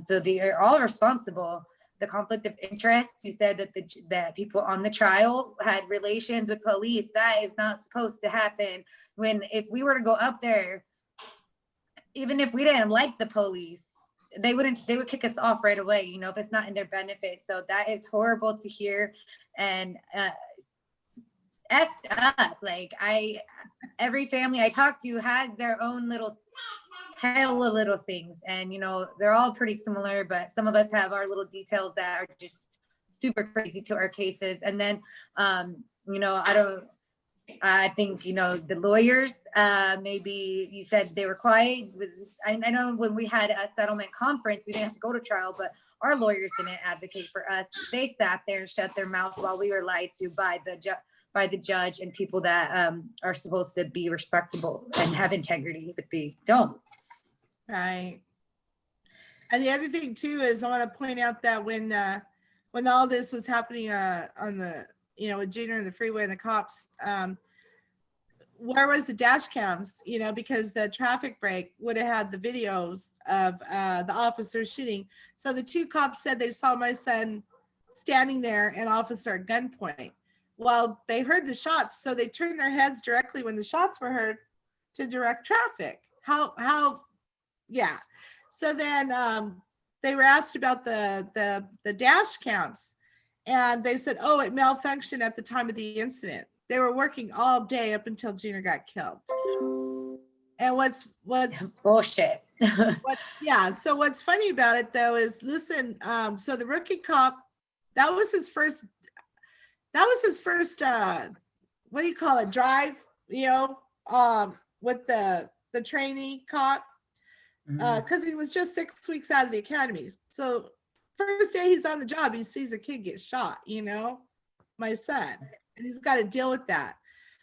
So they are all responsible. The conflict of interest, you said that that people on the trial had relations with police. That is not supposed to happen. If we were to go up there, even if we didn't like the police, they would kick us off right away, you know, if it's not in their benefit. So that is horrible to hear. And effed up. Like, every family I talk to has their own little things, and, you know, they're all pretty similar, but some of us have our little details that are just super crazy to our cases. And then, you know, I think, you know, the lawyers, maybe you said they were quiet. I know when we had a settlement conference, we didn't have to go to trial, but our lawyers didn't advocate for us. They sat there and shut their mouth while we were lied to by by the judge and people that are supposed to be respectable and have integrity, but they don't. Right. And the other thing too is I want to point out that when all this was happening on the, with Junior and the freeway and the cops, where was the dash cams? Because the traffic break would have had the videos of the officers shooting. So the two cops said they saw my son standing there and officer at gunpoint. Well, they heard the shots, so they turned their heads directly when the shots were heard to direct traffic. Yeah. So then they were asked about the dash cams, and they said, oh, it malfunctioned at the time of the incident. They were working all day up until Junior got killed. And what's bullshit. So what's funny about it though is, listen, so the rookie cop, that was his first what do you call it, drive, with the trainee cop, because he was just 6 weeks out of the academy. So first day he's on the job, he sees a kid get shot, my son, and he's got to deal with that.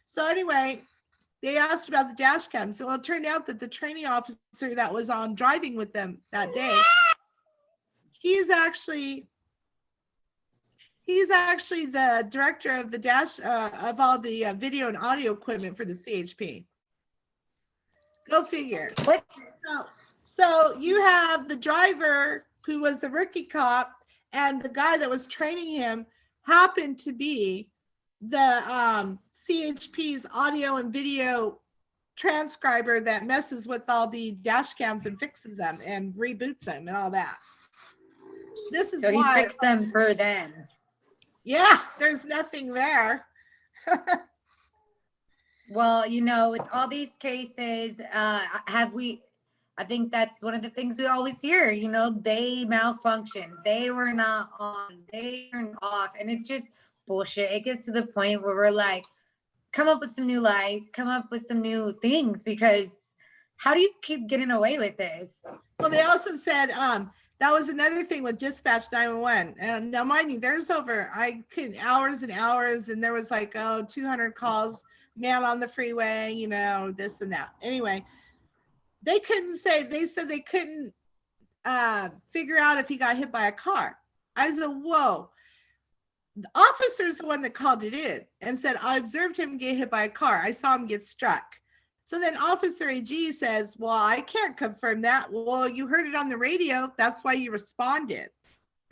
So anyway, they asked about the dash cam. So it turned out that the training officer that was on driving with them that day, he's actually the director of the dash of all the video and audio equipment for the CHP. Go figure. What? So you have the driver who was the rookie cop, and the guy that was training him happened to be the CHP's audio and video transcriber that messes with all the dash cams and fixes them and reboots them and all that. This is so why he fixed them for them. Yeah, there's nothing there. Well, with all these cases, I think that's one of the things we always hear, they malfunctioned. They were not on, they turned off. And it's just bullshit. It gets to the point where we're like, come up with some new lies, come up with some new things, because how do you keep getting away with this? Well, they also said, that was another thing with dispatch 911. And now mind you, there's hours and hours, and there was like, 200 calls, man on the freeway, this and that. Anyway, they said they couldn't figure out if he got hit by a car. I said, whoa. The officer's the one that called it in and said, I observed him get hit by a car. I saw him get struck. So then Officer Agee says, well, I can't confirm that. Well, you heard it on the radio. That's why you responded.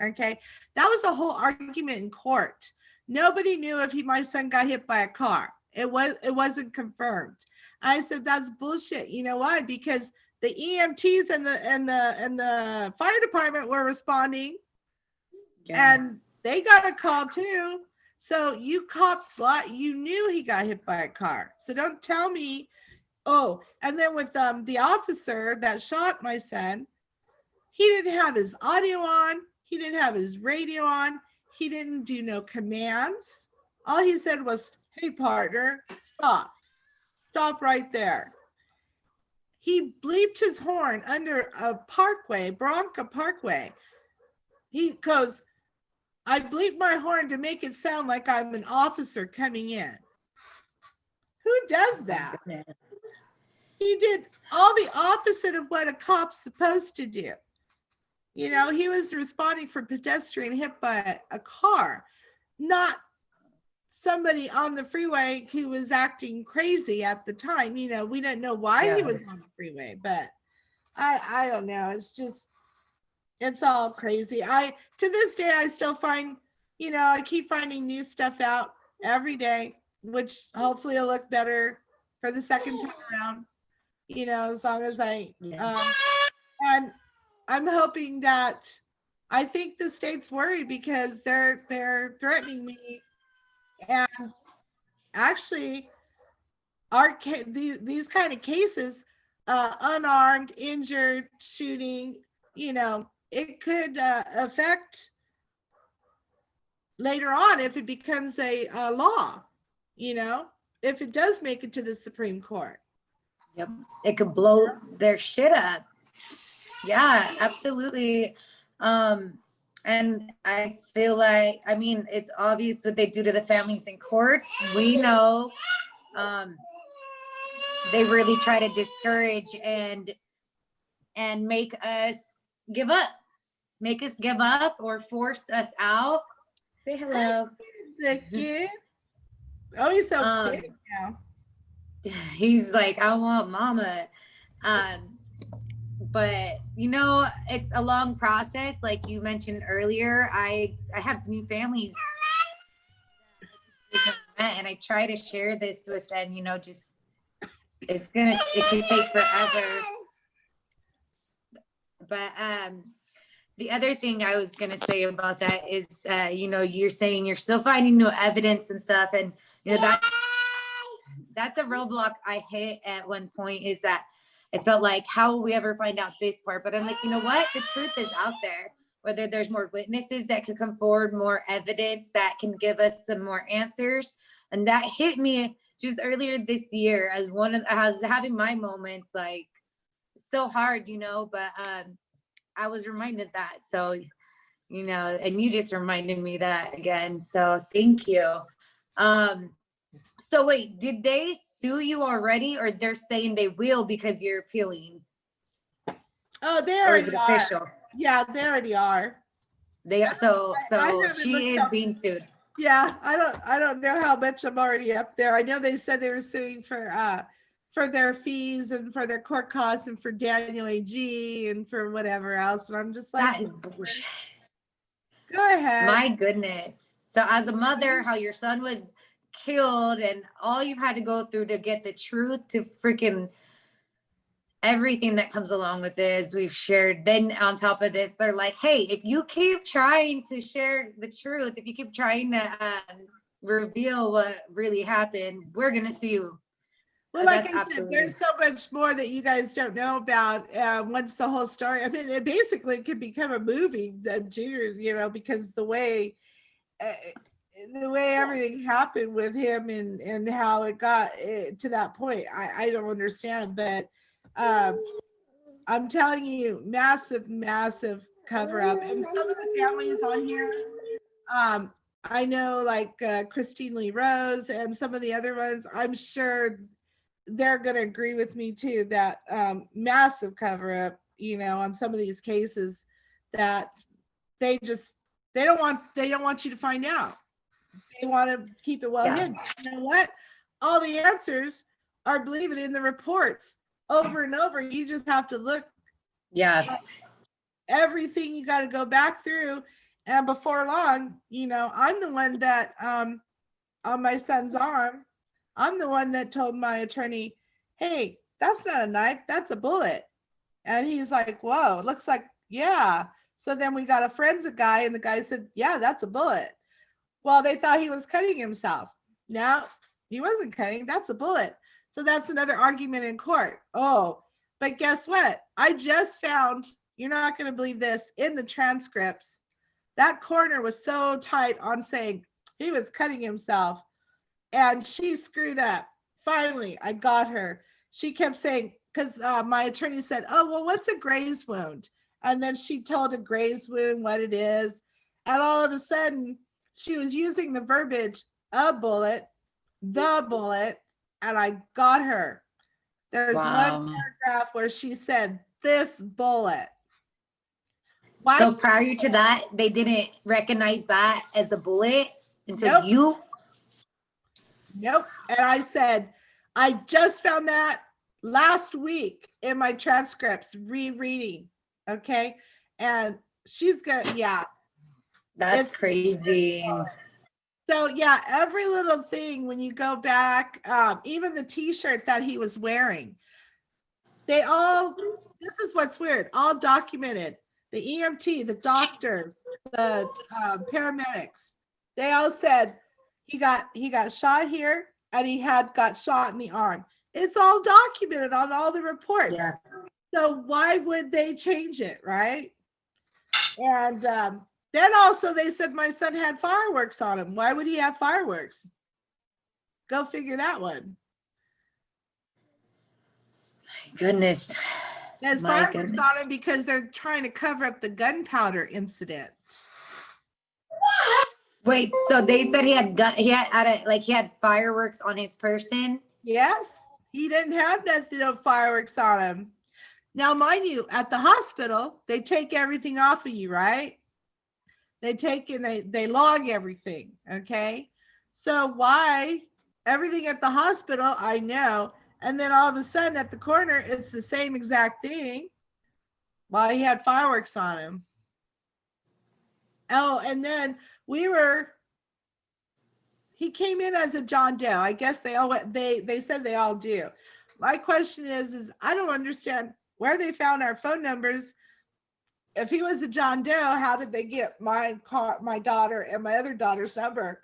Okay. That was the whole argument in court. Nobody knew if my son got hit by a car. It wasn't confirmed. I said, that's bullshit. You know why? Because the EMTs and the fire department were responding, and they got a call too. So you cops, you knew he got hit by a car. So don't tell me. Oh, and then with the officer that shot my son, he didn't have his audio on. He didn't have his radio on. He didn't do no commands. All he said was, hey, partner, stop. Stop right there. He bleeped his horn under a parkway, Bronca Parkway. He goes, I bleeped my horn to make it sound like I'm an officer coming in. Who does that? He did all the opposite of what a cop's supposed to do. He was responding for pedestrian hit by a car, not somebody on the freeway who was acting crazy at the time. We didn't know why he was on the freeway, but I don't know. It's all crazy. To this day, I still find, I keep finding new stuff out every day, which hopefully will look better for the second time around, as long as and I'm hoping that, I think the state's worried because they're threatening me. And actually, these kind of cases, unarmed, injured, shooting, it could affect later on if it becomes a law, if it does make it to the Supreme Court. Yep, it could blow their shit up. Yeah, absolutely. And I feel like, I mean, it's obvious what they do to the families in courts. We know they really try to discourage and make us give up, or force us out. Say hello. The kid. Oh, he's so Um, big now. He's like, I want mama. But you know, it's a long process. Like you mentioned earlier, I have new families and I try to share this with them, you know, just it can take forever. But the other thing I was gonna say about that is you know, you're saying you're still finding no evidence and stuff, and you know that's a roadblock I hit at one point, is that I felt like, how will we ever find out this part? But I'm like, you know what? The truth is out there. Whether there's more witnesses that could come forward, more evidence that can give us some more answers. And that hit me just earlier this year as I was having my moments, like it's so hard, you know, but I was reminded that. So, you know, and you just reminded me that again. So thank you. So wait, did they sue you already, or they're saying they will because you're appealing? Oh, they Or is already it are. official? Yeah, they already are. So I haven't she looked is up. being sued. Yeah, I don't know how much I'm already up there. I know they said they were suing for their fees and for their court costs and for Daniel Agee and for whatever else. And I'm just like, That is bullshit. go ahead. My goodness. So as a mother, how your son was killed and all you've had to go through to get the truth, to freaking everything that comes along with this we've shared. Then on top of this, they're like, hey, if you keep trying to share the truth, if you keep trying to reveal what really happened, we're gonna sue you. Well, like I said, there's so much more that you guys don't know about once the whole story. I mean, it basically could become a movie, Junior, you know, because the way everything happened with him and how it got to that point, I don't understand. But I'm telling you, massive, massive cover up. And some of the families on here, I know, like Christine Lee Rose and some of the other ones, I'm sure they're going to agree with me too, that massive cover up, you know, on some of these cases that they don't want you to find out. They want to keep it well hidden. You know what? All the answers are, believe it, in the reports over and over. You just have to look. Yeah. Everything you got to go back through. And before long, you know, I'm the one that on my son's arm, I'm the one that told my attorney, hey, that's not a knife, that's a bullet. And he's like, whoa, it looks like, yeah. So then we got a forensic guy, and the guy said, yeah, that's a bullet. Well, they thought he was cutting himself. No, he wasn't cutting, that's a bullet. So that's another argument in court. Oh, but guess what? I just found, you're not going to believe this, in the transcripts, that coroner was so tight on saying he was cutting himself, and she screwed up. Finally, I got her. She kept saying, because my attorney said, oh, well, what's a graze wound? And then she told a graze wound what it is. And all of a sudden, she was using the verbiage, a bullet, the bullet, and I got her. There's one paragraph where she said, this bullet. Why? So prior to that, they didn't recognize that as a bullet until you? Nope. And I said, I just found that last week in my transcripts, rereading. Okay. And she's gonna, yeah. That's crazy. So yeah, every little thing, when you go back, even the t-shirt that he was wearing, they all, this is what's weird, all documented. The EMT, the doctors, the paramedics, they all said he got shot here and he got shot in the arm. It's all documented on all the reports. Yeah. So why would they change it, right? And then also they said my son had fireworks on him. Why would he have fireworks? Go figure that one. My goodness. There's fireworks on him because they're trying to cover up the gunpowder incident. Wait, so they said he had he had fireworks on his person? Yes, he didn't have nothing of fireworks on him. Now, mind you, at the hospital, they take everything off of you, right? They take and they log everything, okay? So why everything at the hospital, I know, and then all of a sudden at the corner, it's the same exact thing. Why he had fireworks on him. Oh, and then he came in as a John Doe. I guess they said they all do. My question is I don't understand where they found our phone numbers. If he was a John Doe, how did they get my daughter and my other daughter's number?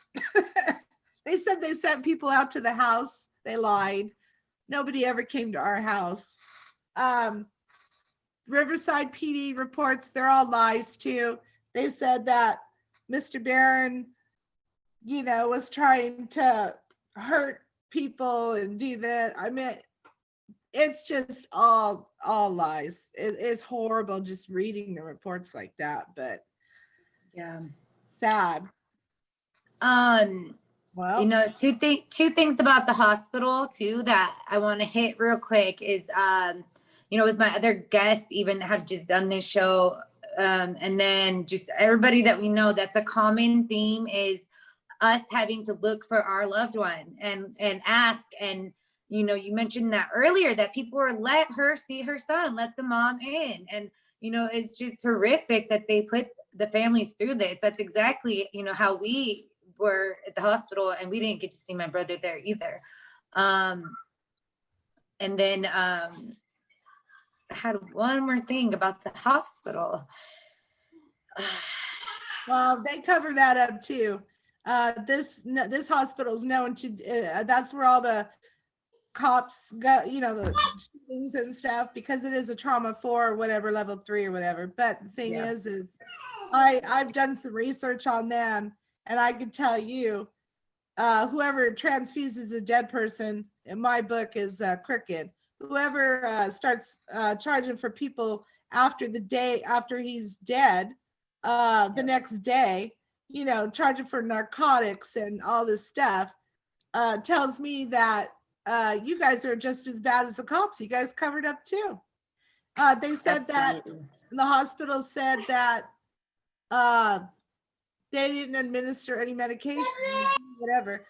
They said they sent people out to the house. They lied. Nobody ever came to our house. Riverside PD reports, they're all lies too. They said that Mr. Barron, was trying to hurt people and do that. I mean, it's just all lies. It's horrible just reading the reports like that, but Yeah. sad. Well, Two things about the hospital too that I want to hit real quick is with my other guests even have just done this show, and then just everybody that we know, that's a common theme is us having to look for our loved one and ask. And you mentioned that earlier, that people were let her see her son, let the mom in, and it's just horrific that they put the families through this. That's exactly how we were at the hospital, and we didn't get to see my brother there either. And then I had one more thing about the hospital. well, they cover that up too. This hospital is known to, that's where all the cops go, the shootings and stuff, because it is a trauma 4 or whatever, level 3 or whatever. But the thing is I've done some research on them, and I can tell you, whoever transfuses a dead person in my book is crooked. Whoever starts charging for people after the day after he's dead, the next day, charging for narcotics and all this stuff, tells me that you guys are just as bad as the cops. You guys covered up too. They said that the hospital said that they didn't administer any medication, whatever.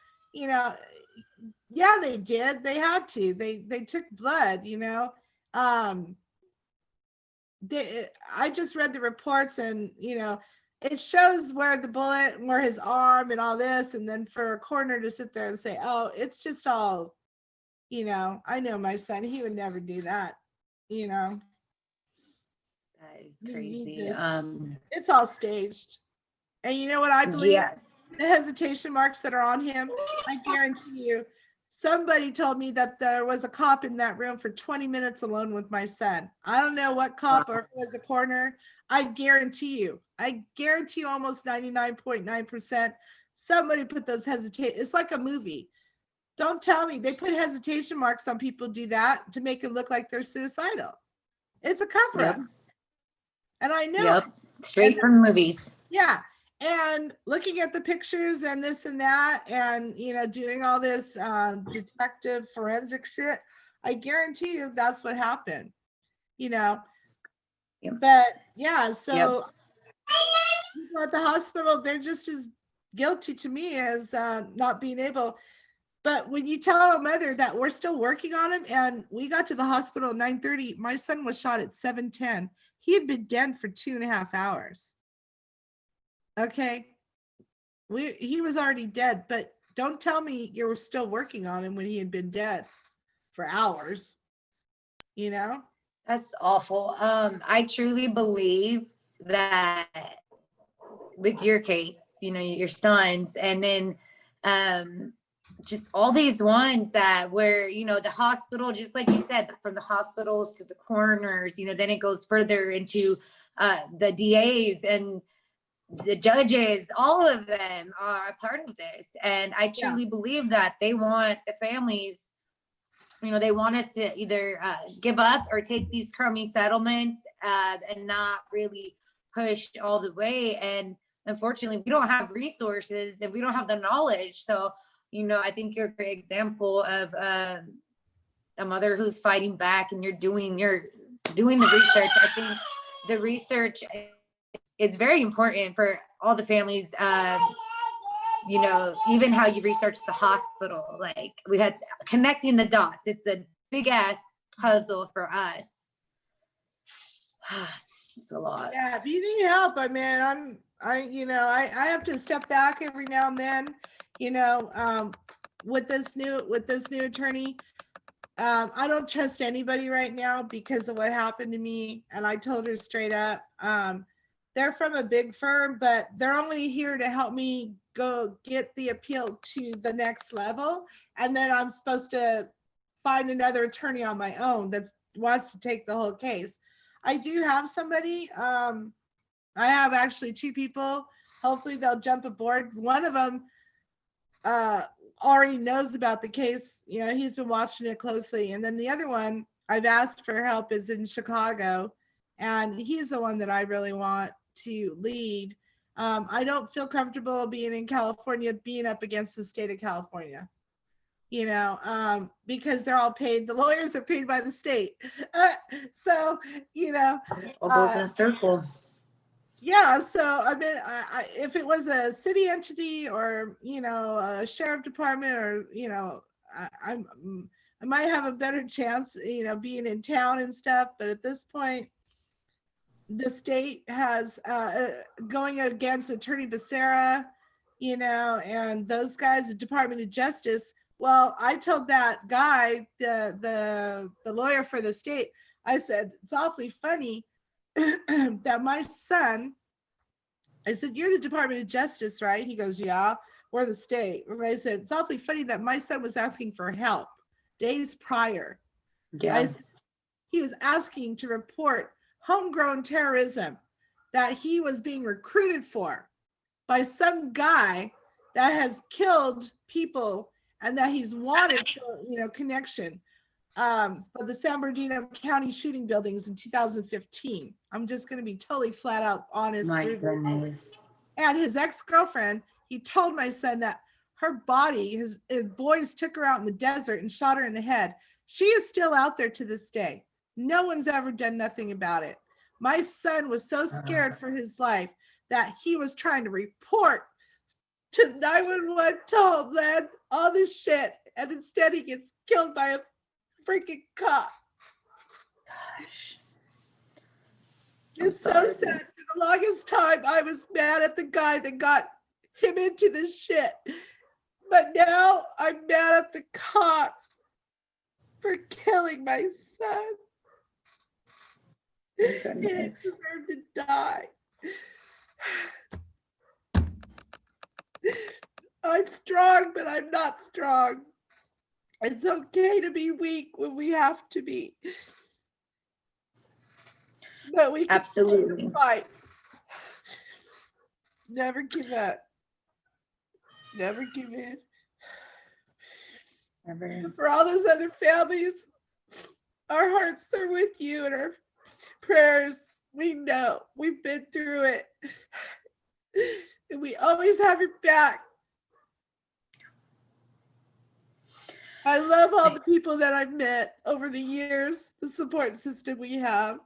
Yeah, they did. They had to. They took blood. I just read the reports, and it shows where the bullet, where his arm, and all this, and then for a coroner to sit there and say, "Oh, it's just all," I know my son. He would never do that. That is crazy. It's all staged. And you know what I believe? Yeah. The hesitation marks that are on him, I guarantee you, somebody told me that there was a cop in that room for 20 minutes alone with my son. I don't know what cop or if it was the coroner. I guarantee you almost 99.9%, somebody put those it's like a movie. Don't tell me they put hesitation marks on people do that to make it look like they're suicidal. It's a cover up. Yep. And I know. Yep. Straight from movies. Yeah. And looking at the pictures and this and that, and doing all this detective forensic shit, I guarantee you that's what happened. Yep. But yeah, so people at the hospital, they're just as guilty to me as not being able. But when you tell a mother that we're still working on him, and we got to the hospital at 9:30, my son was shot at 7:10. He had been dead for 2.5 hours. Okay. He was already dead, but don't tell me you're still working on him when he had been dead for hours. That's awful. I truly believe that with your case, your sons, and then just all these ones that where, the hospital, just like you said, from the hospitals to the coroners, then it goes further into the DAs and the judges, all of them are a part of this. And I truly believe that they want the families, they want us to either give up or take these crummy settlements and not really push all the way. And unfortunately, we don't have resources and we don't have the knowledge. So, you know, I think you're a great example of a mother who's fighting back, and you're doing the research. I think the research is very important for all the families. You know, even how you research the hospital, like we had connecting the dots. It's a big ass puzzle for us. It's a lot. Yeah, if you need help, I mean, I have to step back every now and then, with this new attorney. I don't trust anybody right now because of what happened to me. And I told her straight up, they're from a big firm, but they're only here to help me go get the appeal to the next level. And then I'm supposed to find another attorney on my own that wants to take the whole case. I do have somebody. I have actually 2 people. Hopefully they'll jump aboard. One of them already knows about the case. You know, he's been watching it closely. And then the other one I've asked for help is in Chicago. And he's the one that I really want to lead. I don't feel comfortable being in California, being up against the state of California, because they're all paid. The lawyers are paid by the state. So, All goes in a circle. Yeah. So, I mean, if it was a city entity or, a sheriff department or, I might have a better chance, being in town and stuff. But at this point, the state has going against Attorney Becerra, and those guys, the Department of Justice. Well, I told that guy, the lawyer for the state, I said, it's awfully funny that my son, I said, you're the Department of Justice, right? He goes, yeah, we're the state. And I said, it's awfully funny that my son was asking for help days prior. Yeah. He was asking to report homegrown terrorism that he was being recruited for by some guy that has killed people and that he's wanted for, connection. But the San Bernardino County shooting buildings in 2015. I'm just going to be totally flat out honest. My goodness. And his ex-girlfriend, he told my son that her body, his boys took her out in the desert and shot her in the head. She is still out there to this day. No one's ever done nothing about it. My son was so scared for his life that he was trying to report to 911 to Homeland, all this shit. And instead he gets killed by a freaking cop. Gosh. It's so sad. For the longest time, I was mad at the guy that got him into this shit. But now I'm mad at the cop for killing my son. He deserved to die. I'm strong, but I'm not strong. It's okay to be weak when we have to be. But we can absolutely fight. Never give up. Never give in. Never. And for all those other families, our hearts are with you and our prayers. We know we've been through it. And we always have your back. I love all the people that I've met over the years, the support system we have.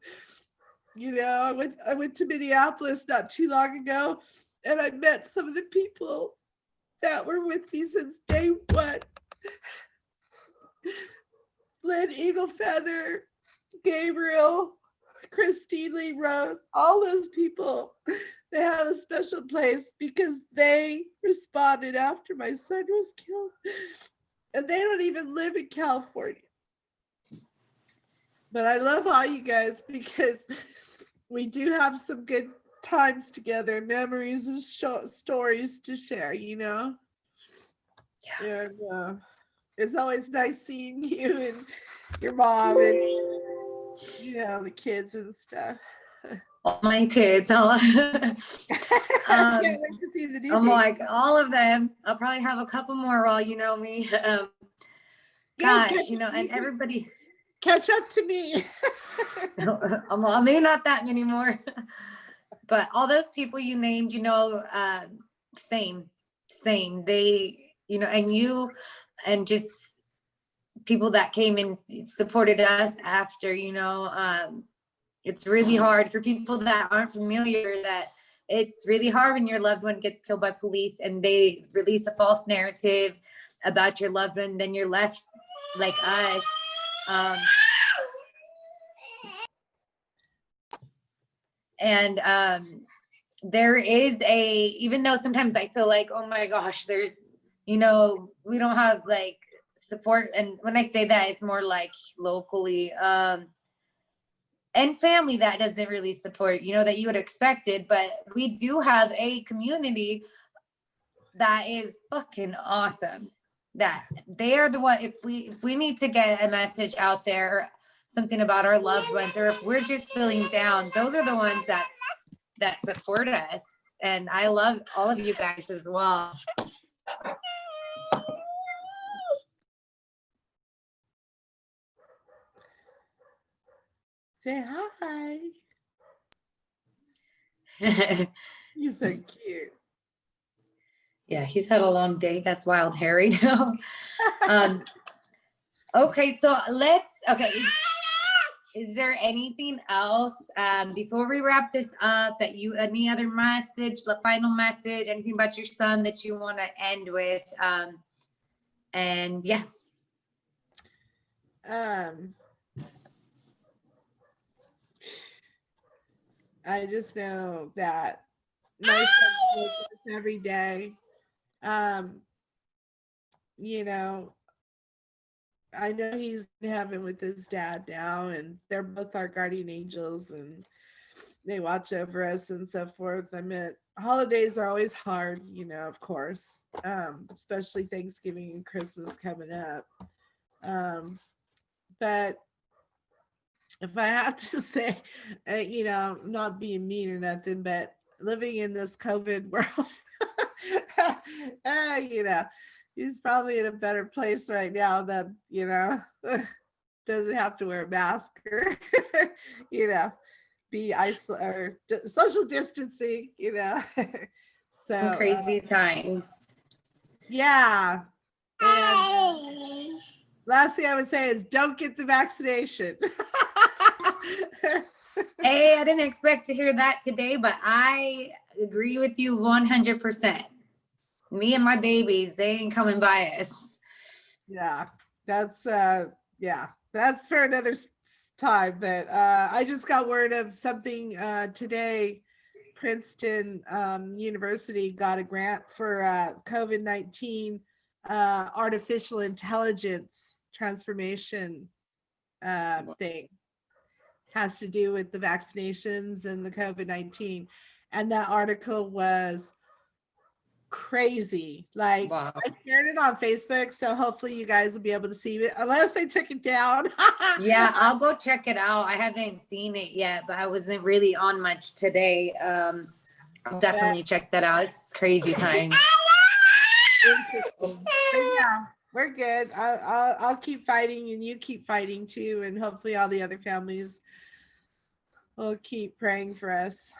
I went to Minneapolis not too long ago, and I met some of the people that were with me since day one. Lynn Eaglefeather, Gabriel, Christine Lee Road, all those people, they have a special place because they responded after my son was killed. And they don't even live in California. But I love all you guys because we do have some good times together, memories and stories to share, Yeah. And it's always nice seeing you and your mom and, the kids and stuff. All my kids. Can't wait to see the new I'm baby. like all of them. I'll probably have a couple more while you know me. Gosh, and everybody. Catch up to me. Maybe not that many more. But all those people you named, same, they, and you, and just people that came and supported us after, it's really hard for people that aren't familiar, that it's really hard when your loved one gets killed by police and they release a false narrative about your loved one, then you're left like us. And there is even though sometimes I feel like, oh my gosh, there's, we don't have like support. And when I say that, it's more like locally, and family that doesn't really support, that you would expected. But we do have a community that is fucking awesome. That they are the one, if we need to get a message out there, or something about our loved ones, or if we're just feeling down, those are the ones that support us. And I love all of you guys as well. Say hi. He's so cute. Yeah, he's had a long day. That's wild, Harry. Okay, so is there anything else before we wrap this up that any other message, the final message, anything about your son that you want to end with? And yeah. I just know that my son wakes up every day. I know he's in heaven with his dad now, and they're both our guardian angels, and they watch over us and so forth. I mean, holidays are always hard, of course, especially Thanksgiving and Christmas coming up. But if I have to say, I'm not being mean or nothing, but living in this COVID world, he's probably in a better place right now than, doesn't have to wear a mask or, be isolated or social distancing, So crazy times. Yeah. And last thing I would say is don't get the vaccination. Hey, I didn't expect to hear that today, but I agree with you 100%. Me and my babies, they ain't coming by us. Yeah, that's for another time. But I just got word of something today. Princeton University got a grant for COVID-19 artificial intelligence transformation thing. Has to do with the vaccinations and the COVID-19. And that article was crazy. Like, wow. I shared it on Facebook, so hopefully you guys will be able to see it, unless they took it down. Yeah, I'll go check it out. I haven't seen it yet, but I wasn't really on much today. I'll definitely check that out. It's crazy times. Interesting. Yeah, we're good. I'll keep fighting, and you keep fighting too, and hopefully all the other families will keep praying for us,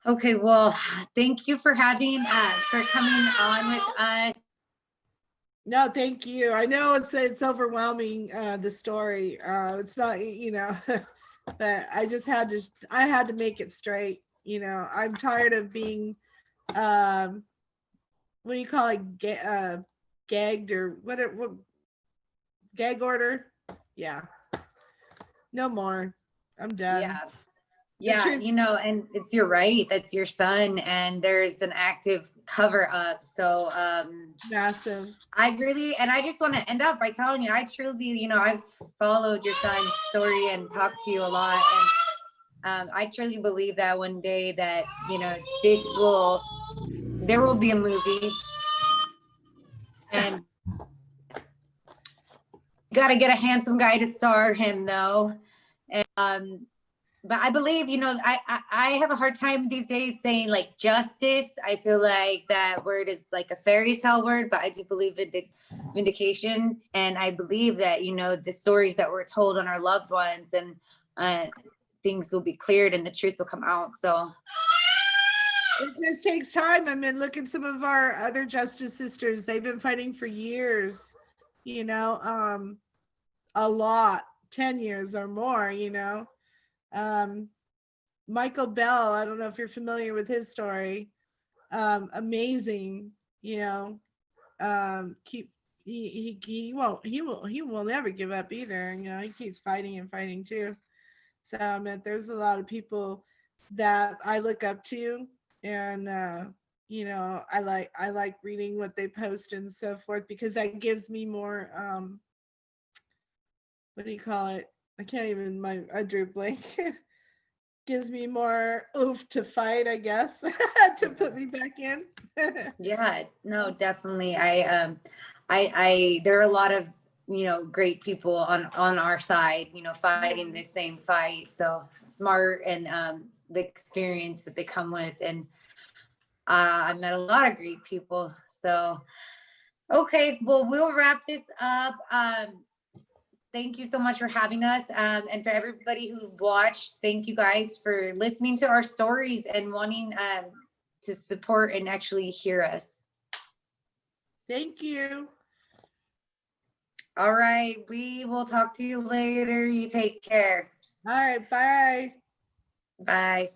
Okay, well, thank you for coming on with us. No, thank you. I know it's overwhelming, the story. It's not, but I just had to make it straight. I'm tired of being, what do you call it? Gagged or what gag order? Yeah. No more. I'm done. Yeah, and it's your right. That's your son, and there's an active cover up. So massive. I just want to end up by telling you, I truly, I've followed your son's story and talked to you a lot, and I truly believe that one day that there will be a movie, and you got to get a handsome guy to star him though, and but I believe, I have a hard time these days saying like justice. I feel like that word is like a fairy tale word, but I do believe in vindication. And I believe that, the stories that were told on our loved ones and things will be cleared and the truth will come out. So it just takes time. I mean, look at some of our other justice sisters. They've been fighting for years, you know, a lot, 10 years or more, you know. Michael Bell, I don't know if you're familiar with his story. Amazing, you know. He will never give up either. You know, he keeps fighting and fighting too. So I mean, there's a lot of people that I look up to, and you know, I like reading what they post and so forth, because that gives me more what do you call it? I can't even, I drew blank. Gives me more oof to fight, I guess, to put me back in. yeah, no, definitely. There are a lot of, you know, great people on our side, you know, fighting the same fight. So smart, and the experience that they come with. And I met a lot of great people. So, okay, well, we'll wrap this up. Thank you so much for having us. And for everybody who watched, thank you guys for listening to our stories and wanting to support and actually hear us. Thank you. All right, we will talk to you later. You take care. All right, bye. Bye.